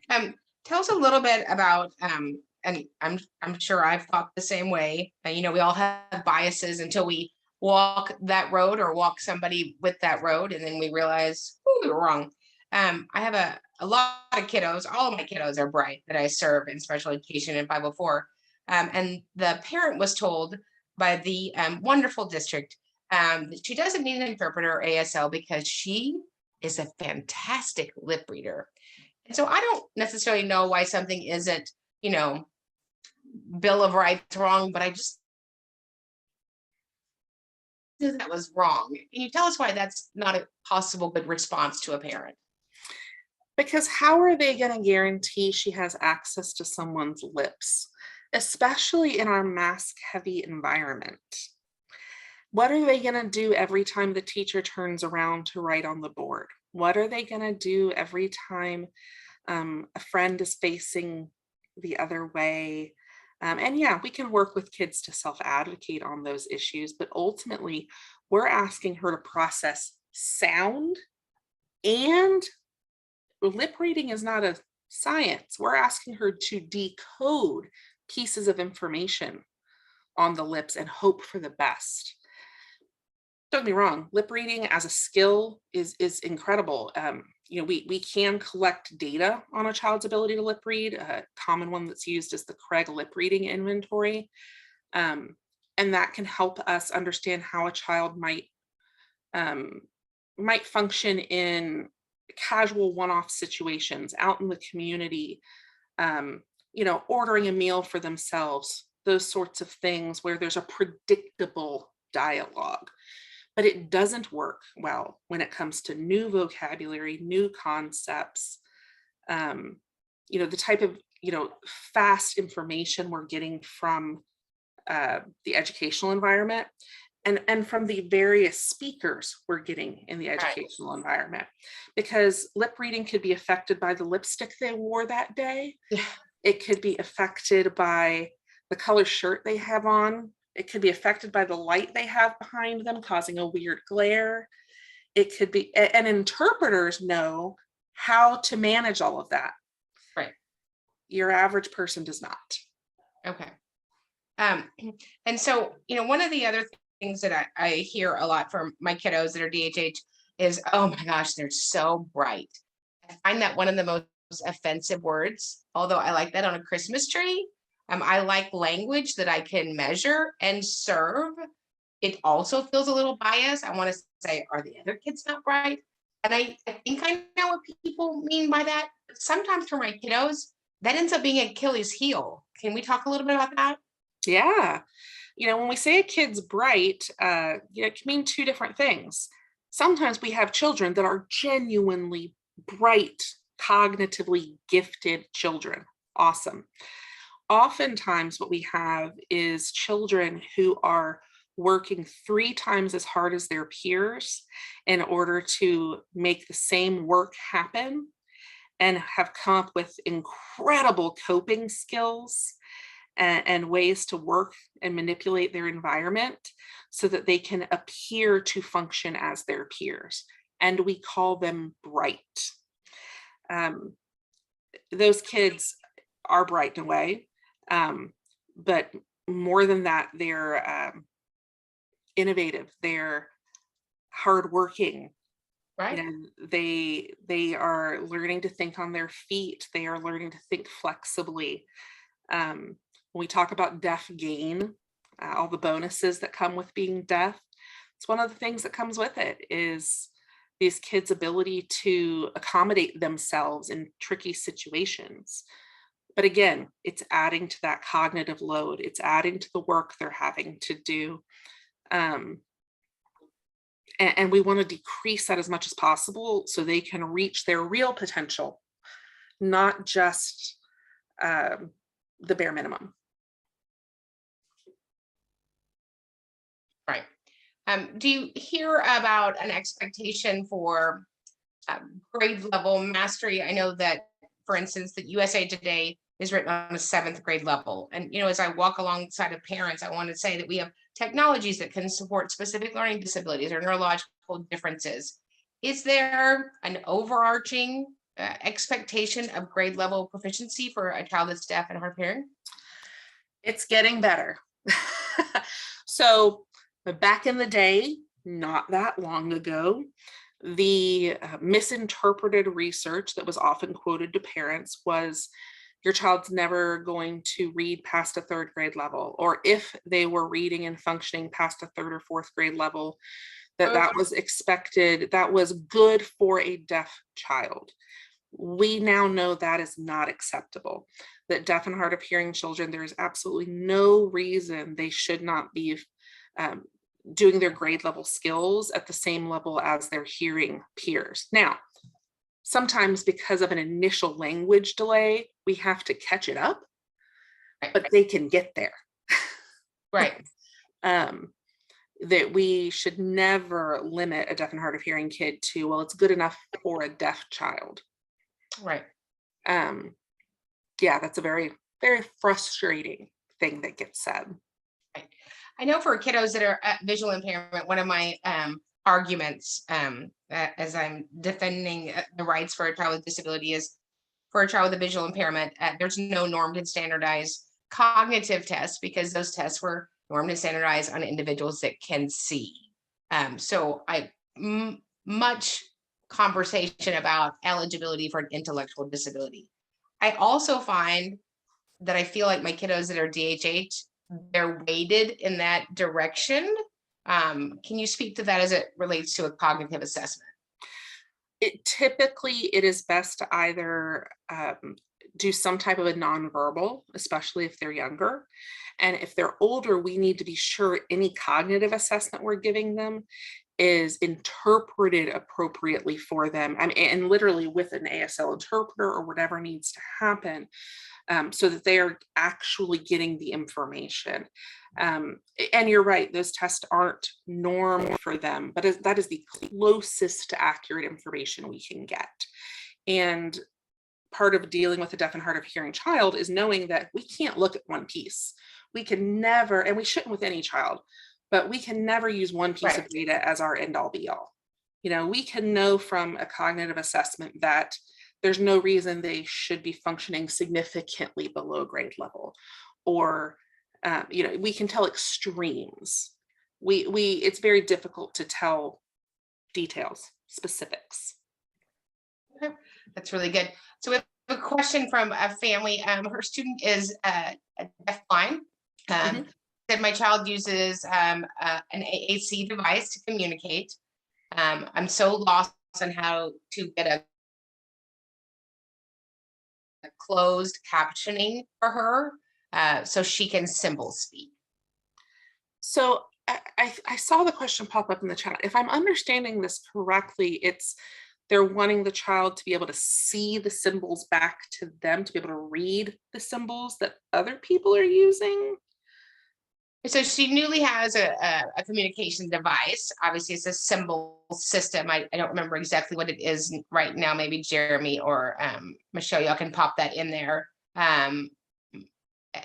Tell us a little bit about, and I'm sure I've thought the same way. We all have biases until we walk that road or walk somebody with that road, and then we realize, oh, we were wrong. I have a lot of kiddos. All of my kiddos are bright that I serve in special education in 504. And the parent was told by the wonderful district that she doesn't need an interpreter or ASL because she is a fantastic lip reader. And so I don't necessarily know why something isn't, Bill of Rights wrong, but I just that was wrong. Can you tell us why that's not a possible good response to a parent? Because how are they going to guarantee she has access to someone's lips, especially in our mask-heavy environment? What are they going to do every time the teacher turns around to write on the board? What are they going to do every time a friend is facing the other way? And yeah, we can work with kids to self-advocate on those issues, but ultimately, we're asking her to process sound, and lip reading is not a science. We're asking her to decode pieces of information on the lips and hope for the best. Don't get me wrong, lip reading as a skill is incredible. We can collect data on a child's ability to lip read. A common one that's used is the Craig lip reading inventory. And that can help us understand how a child might function in casual one-off situations out in the community, ordering a meal for themselves, those sorts of things where there's a predictable dialogue. But it doesn't work well when it comes to new vocabulary, new concepts, the type of, fast information we're getting from the educational environment and from the various speakers we're getting in the educational environment. Because lip reading could be affected by the lipstick they wore that day. It could be affected by the color shirt they have on. It could be affected by the light they have behind them, causing a weird glare. It could be, and interpreters know how to manage all of that. Right. Your average person does not. Okay. And so, one of the other things that I hear a lot from my kiddos that are DHH is, oh my gosh, they're so bright. I find that one of the most offensive words, although I like that on a Christmas tree. I like language that I can measure and serve. It also feels a little biased. I want to say, are the other kids not bright? And I think I know what people mean by that. Sometimes for my kiddos, that ends up being Achilles heel. Can we talk a little bit about that? Yeah. When we say a kid's bright, it can mean two different things. Sometimes we have children that are genuinely bright, cognitively gifted children. Awesome. Oftentimes what we have is children who are working 3 times as hard as their peers in order to make the same work happen, and have come up with incredible coping skills and ways to work and manipulate their environment so that they can appear to function as their peers. And we call them bright. Those kids are bright in a way, but more than that, they're innovative, they're hardworking. Right. They are learning to think on their feet. They are learning to think flexibly. When we talk about deaf gain, all the bonuses that come with being deaf, it's one of the things that comes with it is these kids' ability to accommodate themselves in tricky situations. But again, it's adding to that cognitive load. It's adding to the work they're having to do. And we want to decrease that as much as possible so they can reach their real potential, not just the bare minimum. Right. Do you hear about an expectation for grade level mastery? I know that, for instance, that USA Today is written on a 7th grade level. And, as I walk alongside of parents, I want to say that we have technologies that can support specific learning disabilities or neurological differences. Is there an overarching expectation of grade level proficiency for a child that's deaf and hard of hearing? It's getting better. So back in the day, not that long ago, the misinterpreted research that was often quoted to parents was your child's never going to read past a 3rd grade level, or if they were reading and functioning past a 3rd or 4th grade level, that was expected, that was good for a deaf child. We now know that is not acceptable, that deaf and hard of hearing children, there is absolutely no reason they should not be doing their grade level skills at the same level as their hearing peers. Now, sometimes because of an initial language delay, we have to catch it up, but they can get there. Right. That we should never limit a deaf and hard of hearing kid to, well, it's good enough for a deaf child. Right. Yeah, that's a very, very frustrating thing that gets said. Right. I know for kiddos that are at visual impairment, one of my arguments as I'm defending the rights for a child with disability is for a child with a visual impairment, there's no normed and standardized cognitive tests because those tests were normed and standardized on individuals that can see. So much conversation about eligibility for an intellectual disability. I also find that I feel like my kiddos that are DHH, they're weighted in that direction. Can you speak to that as it relates to a cognitive assessment? Typically, it is best to either do some type of a nonverbal, especially if they're younger. And if they're older, we need to be sure any cognitive assessment we're giving them is interpreted appropriately for them. I mean, and literally with an ASL interpreter or whatever needs to happen, so that they are actually getting the information. And you're right, those tests aren't norm for them, but that is the closest to accurate information we can get. And part of dealing with a deaf and hard of hearing child is knowing that we can't look at one piece. We can never, and we shouldn't with any child, but we can never use one piece of data as our end all be all. We can know from a cognitive assessment that there's no reason they should be functioning significantly below grade level, or we can tell extremes. it's very difficult to tell details, specifics. Okay, that's really good. So we have a question from a family. Her student is deafblind. Said my child uses an AAC device to communicate. I'm so lost on how to get a closed captioning for her so she can symbol speak. So I saw the question pop up in the chat. If I'm understanding this correctly, they're wanting the child to be able to see the symbols back to them, to be able to read the symbols that other people are using. So she newly has a communication device. Obviously, it's a symbol system. I don't remember exactly what it is right now. Maybe Jeremy or Michelle, y'all can pop that in there.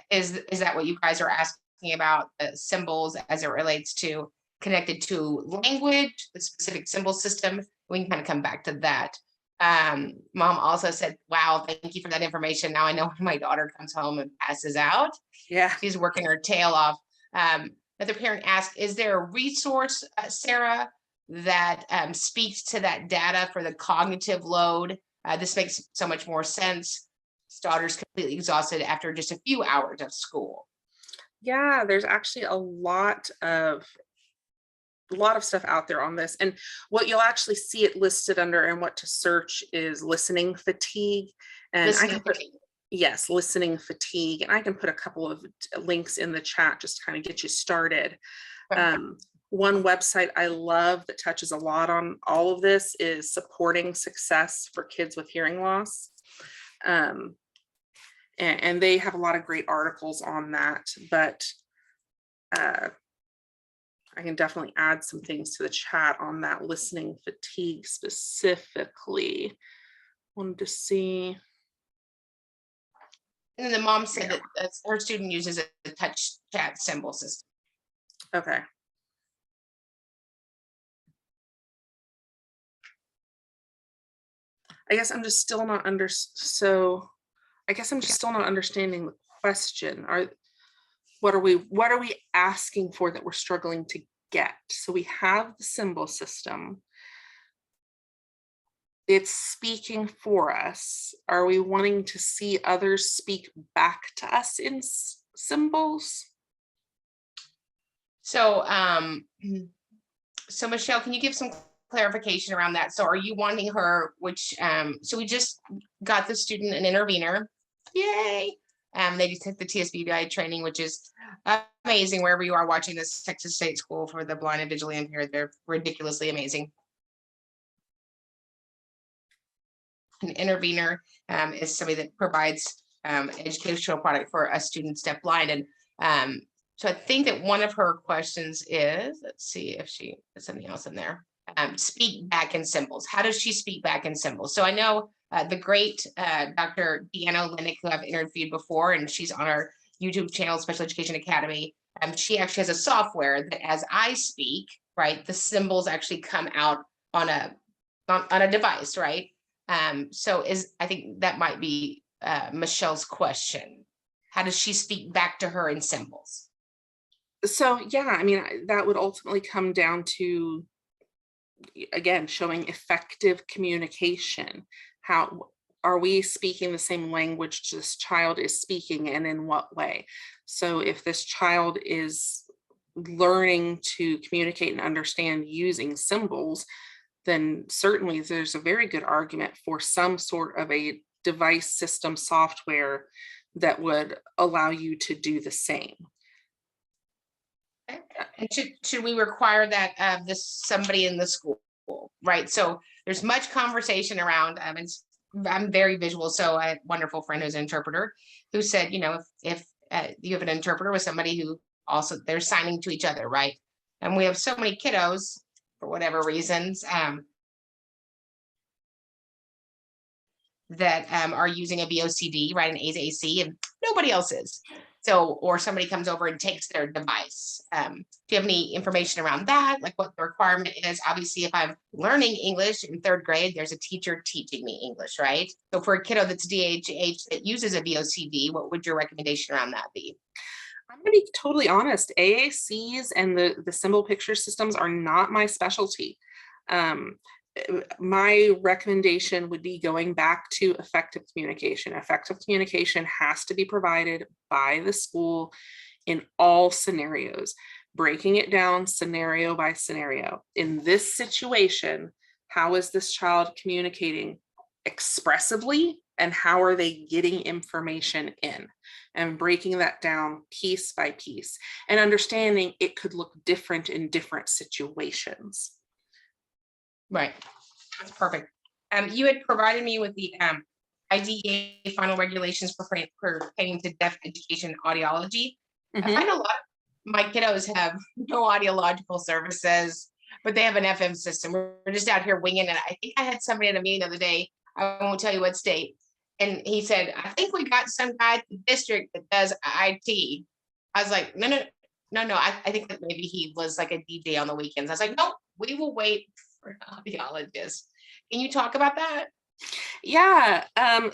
Is that what you guys are asking about, the symbols as it relates to connected to language, the specific symbol system? We can kind of come back to that. Mom also said, wow, thank you for that information. Now I know when my daughter comes home and passes out. Yeah. She's working her tail off. Another parent asked, is there a resource, Sarah, that speaks to that data for the cognitive load? This makes so much more sense. His daughter's completely exhausted after just a few hours of school. Yeah, there's actually a lot of stuff out there on this, and what you'll actually see it listed under and what to search is listening fatigue. And I can put, yes, listening fatigue, and I can put a couple of links in the chat just to kind of get you started. One website I love that touches a lot on all of this is Supporting Success for Kids with Hearing Loss. And they have a lot of great articles on that, but I can definitely add some things to the chat on that listening fatigue specifically. Wanted to see. And then the mom said that her student uses a touch chat symbol system. Okay. I guess I'm just still not understanding the question. What are we asking for that we're struggling to get? So we have the symbol system. It's speaking for us. Are we wanting to see others speak back to us in symbols? So, so Michelle, can you give some clarification around that? So are you wanting her, so we just got the student an intervener. Yay. They just took the TSBI training, which is amazing. Wherever you are watching this, Texas State School for the Blind and Visually Impaired, they're ridiculously amazing. An intervener is somebody that provides educational product for us students deafblind. And so I think that one of her questions is, let's see if she put something else in there. Speak back in symbols. How does she speak back in symbols? So I know the great Dr. Deanna Linnick, who I've interviewed before, and she's on our YouTube channel, Special Education Academy. She actually has a software that as I speak, right, the symbols actually come out on a device, right? So I think that might be Michelle's question. How does she speak back to her in symbols? So yeah, I mean, that would ultimately come down to, again, showing effective communication. How are we speaking the same language this child is speaking, and in what way? So if this child is learning to communicate and understand using symbols, then certainly there's a very good argument for some sort of a device system software that would allow you to do the same. And should we require that of somebody in the school, right? So there's much conversation around, I'm very visual, so I have a wonderful friend who's an interpreter who said, you know, if you have an interpreter with somebody who also, they're signing to each other, right? And we have so many kiddos, for whatever reasons, that are using a VOCD, right, an ASAC, and nobody else is. So, or somebody comes over and takes their device. Do you have any information around that? Like what the requirement is? Obviously, if I'm learning English in 3rd grade, there's a teacher teaching me English, right? So for a kiddo that's DHH that uses a VOCD, what would your recommendation around that be? I'm to be totally honest, AACs and the symbol picture systems are not my specialty. My recommendation would be going back to effective communication. Effective communication has to be provided by the school in all scenarios, breaking it down scenario by scenario. In this situation, how is this child communicating expressively, and how are they getting information in, and breaking that down piece by piece and understanding it could look different in different situations. Right. That's perfect. You had provided me with the IDEA final regulations pertaining to deaf education audiology. I find a lot of my kiddos have no audiological services, but they have an FM system. We're just out here winging it. I think I had somebody at a meeting the other day, I won't tell you what state, and he said, I think we got some guy at the district that does IT. I was like, no. I think that maybe he was like a DJ on the weekends. I was like, no, we will wait for an audiologist. Can you talk about that? Yeah.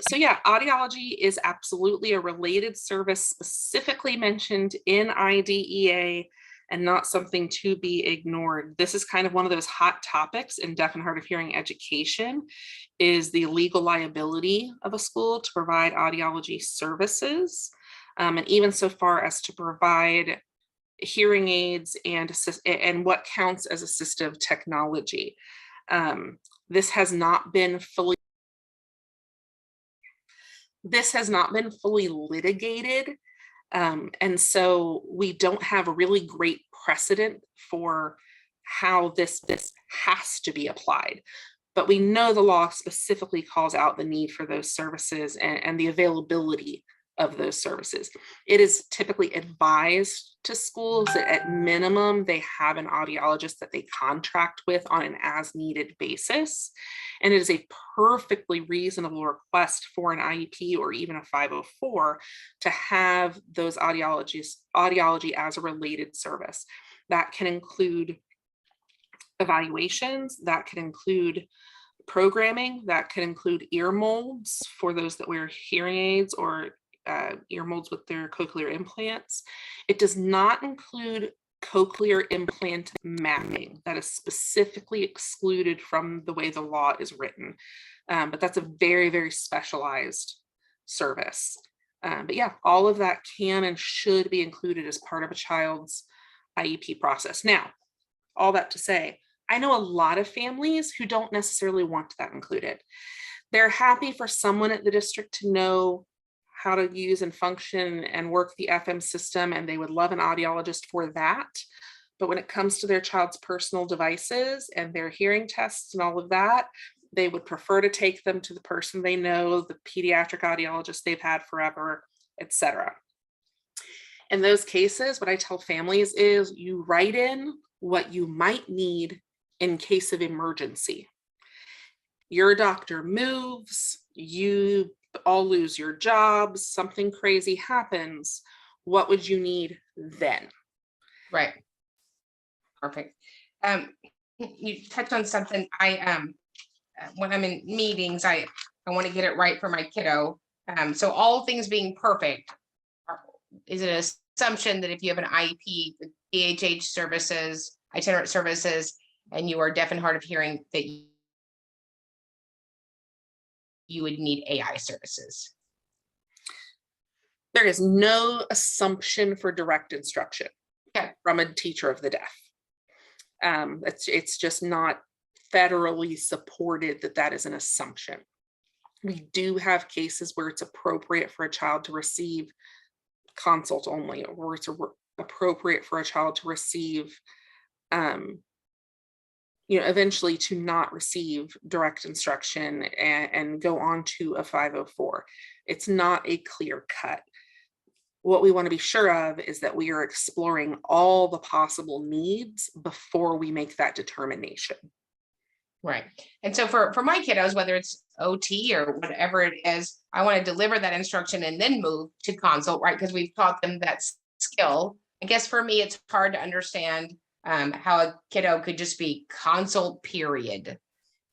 So yeah, audiology is absolutely a related service specifically mentioned in IDEA and not something to be ignored. This is kind of one of those hot topics in deaf and hard of hearing education, is the legal liability of a school to provide audiology services, and even so far as to provide hearing aids and what counts as assistive technology. This has not been fully litigated. And so we don't have a really great precedent for how this has to be applied. But we know the law specifically calls out the need for those services and the availability of those services. It is typically advised to schools that at minimum they have an audiologist that they contract with on an as needed basis. And it is a perfectly reasonable request for an IEP or even a 504 to have those audiology as a related service. That can include evaluations, that can include programming, that can include ear molds for those that wear hearing aids or ear molds with their cochlear implants. It does not include cochlear implant mapping. That is specifically excluded from the way the law is written. But that's a very, very specialized service. But yeah, all of that can and should be included as part of a child's IEP process. Now, all that to say, I know a lot of families who don't necessarily want that included. They're happy for someone at the district to know how to use and function and work the FM system, and they would love an audiologist for that. But when it comes to their child's personal devices and their hearing tests and all of that, they would prefer to take them to the person they know, the pediatric audiologist they've had forever, etc. In those cases, what I tell families is you write in what you might need in case of emergency. Your doctor moves, you all lose your jobs, something crazy happens. What would you need then? Right. Perfect. You touched on something. When I'm in meetings, I want to get it right for my kiddo. So all things being perfect, is it an assumption that if you have an IEP, the DHH services, itinerant services, and you are deaf and hard of hearing, that you would need AI services? There is no assumption for direct instruction from a teacher of the deaf. It's just not federally supported that is an assumption. We do have cases where it's appropriate for a child to receive consult only, or it's appropriate for a child to receive eventually to not receive direct instruction and go on to a 504. It's not a clear cut. What we want to be sure of is that we are exploring all the possible needs before we make that determination. Right. And so for my kiddos, whether it's OT or whatever it is, I want to deliver that instruction and then move to consult, right? Because we've taught them that skill. I guess for me, it's hard to understand how a kiddo could just be consult, period.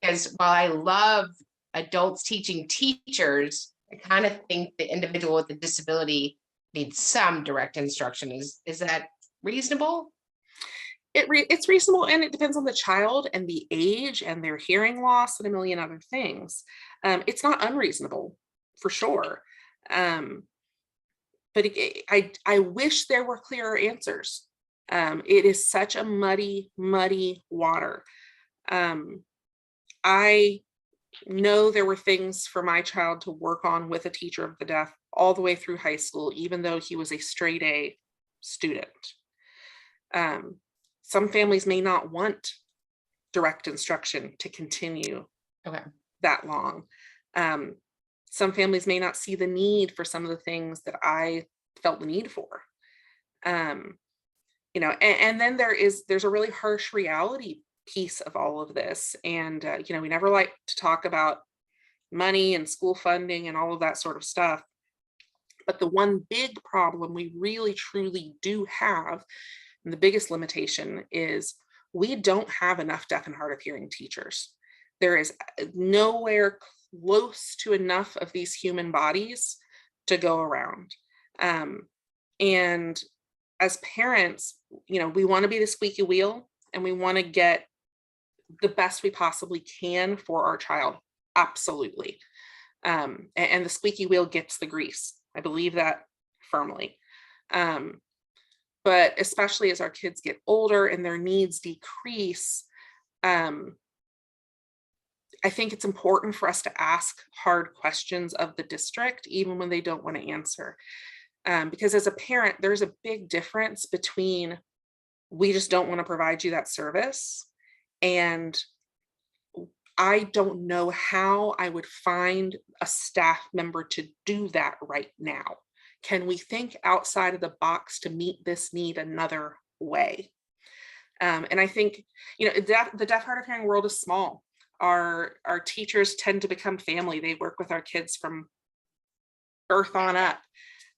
Because while I love adults teaching teachers, I kind of think the individual with a disability need some direct instruction. Is that reasonable? It's reasonable, and it depends on the child and the age and their hearing loss and a million other things. It's not unreasonable, for sure. But I wish there were clearer answers. It is such a muddy water. I know there were things for my child to work on with a teacher of the deaf all the way through high school, even though he was a straight A student. Some families may not want direct instruction to continue that long. Some families may not see the need for some of the things that I felt the need for. You know, and then there's a really harsh reality piece of all of this. And, you know, we never like to talk about money and school funding and all of that sort of stuff. But the one big problem we really truly do have, and the biggest limitation, is we don't have enough deaf and hard of hearing teachers. There is nowhere close to enough of these human bodies to go around. And as parents, you know, we want to be the squeaky wheel, and we want to get the best we possibly can for our child. Absolutely. And the squeaky wheel gets the grease. I believe that firmly. But especially as our kids get older and their needs decrease, I think it's important for us to ask hard questions of the district, even when they don't want to answer. Because as a parent, there's a big difference between we just don't want to provide you that service, and I don't know how I would find a staff member to do that right now. Can we think outside of the box to meet this need another way? And I think, you know, the deaf hard of hearing world is small. Our teachers tend to become family. They work with our kids from birth on up.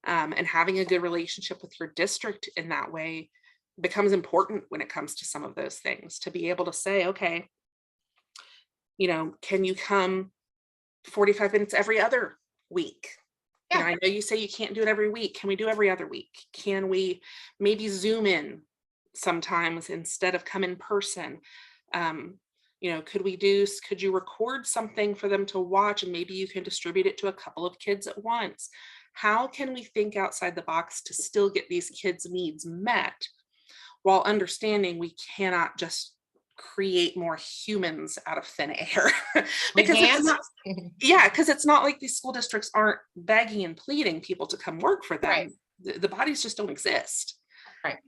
And having a good relationship with your district in that way becomes important when it comes to some of those things, to be able to say, okay, you know, can you come 45 minutes every other week? You know, I know you say you can't do it every week. Can we do every other week? Can we maybe Zoom in sometimes instead of come in person? You know, could you record something for them to watch, and maybe you can distribute it to a couple of kids at once? How can we think outside the box to still get these kids' needs met, while understanding we cannot just create more humans out of thin air? Because it's not like these school districts aren't begging and pleading people to come work for them. Right. The bodies just don't exist. Right.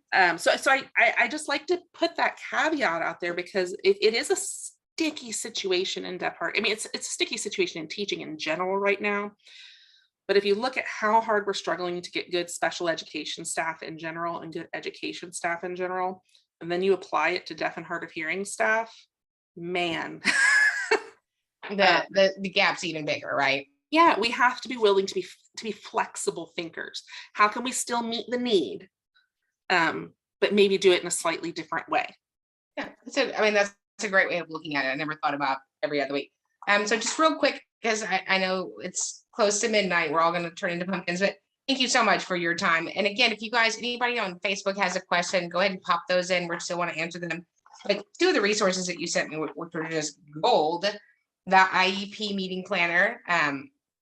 So I just like to put that caveat out there, because it is a sticky situation in deaf hard. I mean, it's a sticky situation in teaching in general right now. But if you look at how hard we're struggling to get good special education staff in general and good education staff in general, and then you apply it to deaf and hard of hearing staff, man. The gap's even bigger, right? Yeah, we have to be willing to be flexible thinkers. How can we still meet the need, but maybe do it in a slightly different way? Yeah, that's a great way of looking at it. I never thought about every other week. So just real quick, because I know it's close to midnight, we're all going to turn into pumpkins, but thank you so much for your time. And again, if you guys, anybody on Facebook has a question, go ahead and pop those in. We still want to answer them. But two of the resources that you sent me, which were just gold, the IEP meeting planner,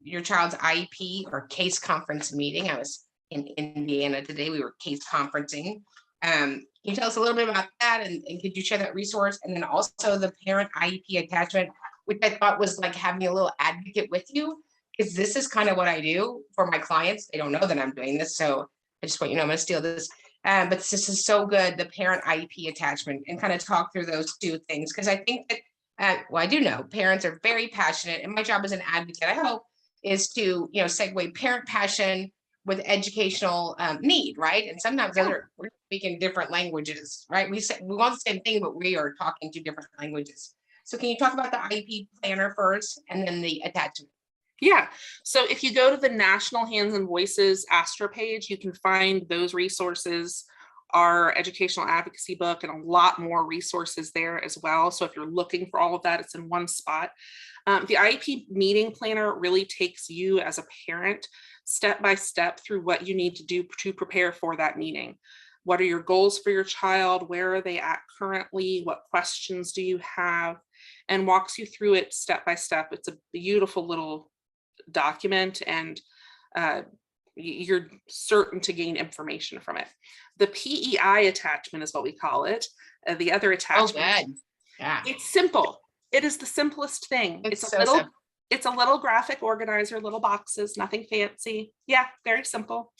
your child's IEP or case conference meeting. I was in Indiana today. We were case conferencing. Can you tell us a little bit about that? And could you share that resource? And then also the parent IEP attachment, which I thought was like having a little advocate with you, because this is kind of what I do for my clients. They don't know that I'm doing this, so I just want you to know I'm going to steal this. But this is so good, the parent IEP attachment, and kind of talk through those two things, because I think that, well, I do know parents are very passionate, and my job as an advocate, I hope, is to, you know, segue parent passion with educational need, right? And sometimes we're speaking different languages, right? We want the same thing, but we are talking two different languages. So can you talk about the IEP planner first, and then the attachment? Yeah. So if you go to the National Hands and Voices ASTra page, you can find those resources, our educational advocacy book, and a lot more resources there as well. So if you're looking for all of that, it's in one spot. The IEP meeting planner really takes you as a parent step by step through what you need to do to prepare for that meeting. What are your goals for your child? Where are they at currently? What questions do you have? And walks you through it step by step. It's a beautiful little document, and you're certain to gain information from it. The PEI attachment is what we call it. The other attachment. Oh, good. Yeah. It's simple. It is the simplest thing. It's a so little, simple. it's a little graphic organizer, little boxes, nothing fancy. Yeah, very simple.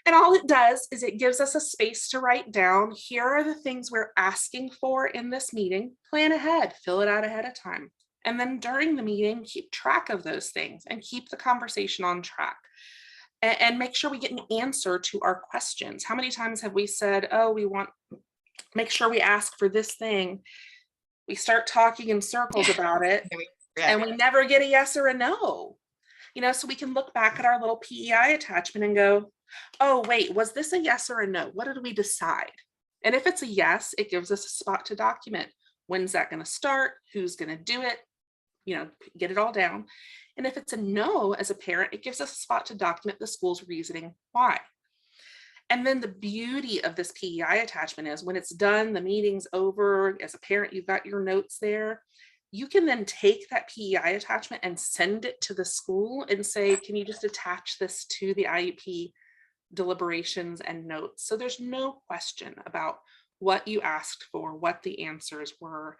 And all it does is it gives us a space to write down, here are the things we're asking for in this meeting. Plan ahead, fill it out ahead of time. And then during the meeting, keep track of those things and keep the conversation on track. And make sure we get an answer to our questions. How many times have we said, oh, make sure we ask for this thing. We start talking in circles about it, and we never get a yes or a no. So we can look back at our little PEI attachment and go, oh, wait, was this a yes or a no? What did we decide? And if it's a yes, it gives us a spot to document. When's that going to start? Who's going to do it? Get it all down. And if it's a no, as a parent, it gives us a spot to document the school's reasoning why. And then the beauty of this PEI attachment is when it's done, the meeting's over, as a parent, you've got your notes there. You can then take that PEI attachment and send it to the school and say, can you just attach this to the IEP deliberations and notes? So there's no question about what you asked for, what the answers were.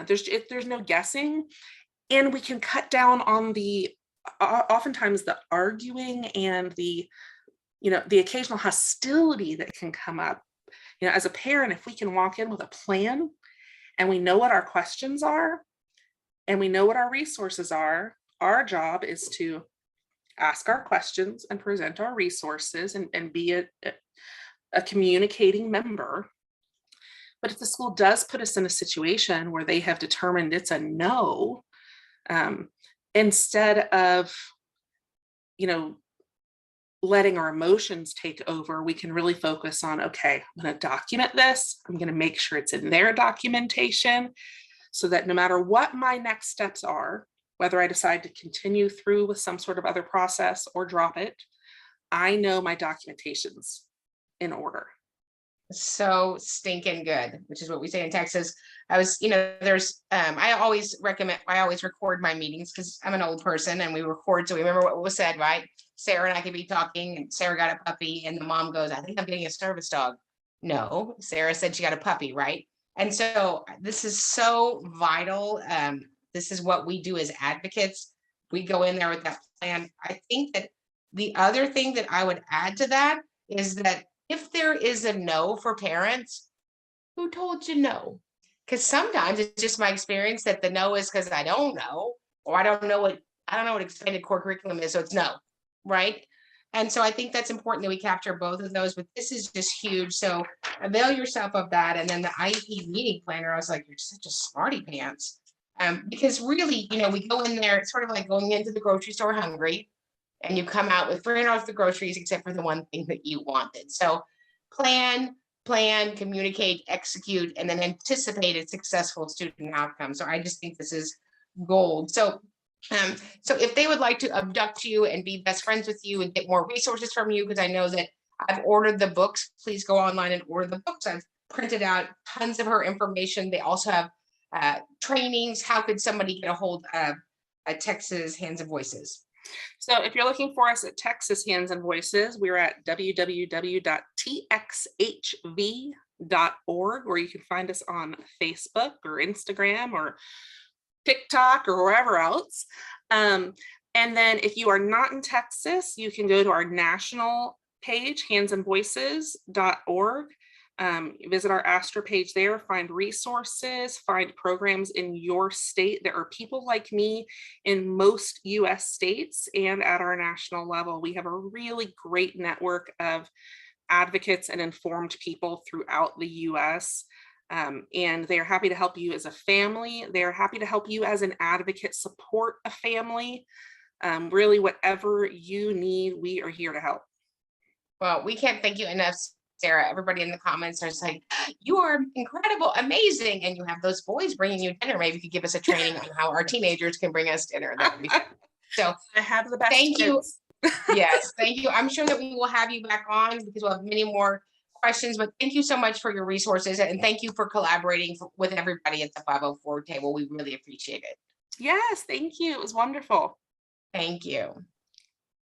There's no guessing. And we can cut down on oftentimes the arguing and the occasional hostility that can come up. As a parent, if we can walk in with a plan and we know what our questions are and we know what our resources are, our job is to ask our questions and present our resources and be a communicating member. But if the school does put us in a situation where they have determined it's a no, instead of, letting our emotions take over, we can really focus on, okay, I'm going to document this. I'm going to make sure it's in their documentation so that no matter what my next steps are, whether I decide to continue through with some sort of other process or drop it, I know my documentation's in order. So stinking good, which is what we say in Texas. I always record my meetings because I'm an old person and we record so we remember what was said, right? Sarah and I could be talking and Sarah got a puppy and the mom goes, I think I'm getting a service dog. No, Sarah said she got a puppy, right? And so this is so vital. This is what we do as advocates. We go in there with that plan. I think that the other thing that I would add to that is that if there is a no for parents, who told you no? Because sometimes it's just my experience that the no is because I don't know, or I don't know what expanded core curriculum is, so it's no, right? And so I think that's important that we capture both of those, but this is just huge. So avail yourself of that. And then the IEP meeting planner, I was like, you're such a smarty pants. Because really, we go in there, it's sort of like going into the grocery store hungry, and you come out with $300 of the groceries, except for the one thing that you wanted. So plan, communicate, execute, and then anticipate a successful student outcome. So I just think this is gold. So if they would like to abduct you and be best friends with you and get more resources from you, because I know that I've ordered the books, please go online and order the books. I've printed out tons of her information. They also have trainings. How could somebody get a hold of Texas Hands and Voices? So if you're looking for us at Texas Hands and Voices, we're at www.txhv.org, where you can find us on Facebook or Instagram or TikTok or wherever else. And then if you are not in Texas, you can go to our national page, handsandvoices.org. Visit our ASTra page there, find resources, find programs in your state. There are people like me in most US states and at our national level. We have a really great network of advocates and informed people throughout the US. And they're happy to help you as a family. They're happy to help you as an advocate support a family. Really, whatever you need, we are here to help. Well, we can't thank you enough, Sarah. Everybody in the comments are like, you are incredible, amazing. And you have those boys bringing you dinner. Maybe you could give us a training on how our teenagers can bring us dinner. That would be fun. So I have the best thank kids. you. Yes, thank you. I'm sure that we will have you back on because we'll have many more questions, but thank you so much for your resources and thank you for collaborating with everybody at the 504 table. We really appreciate it. Yes, thank you. It was wonderful. Thank you.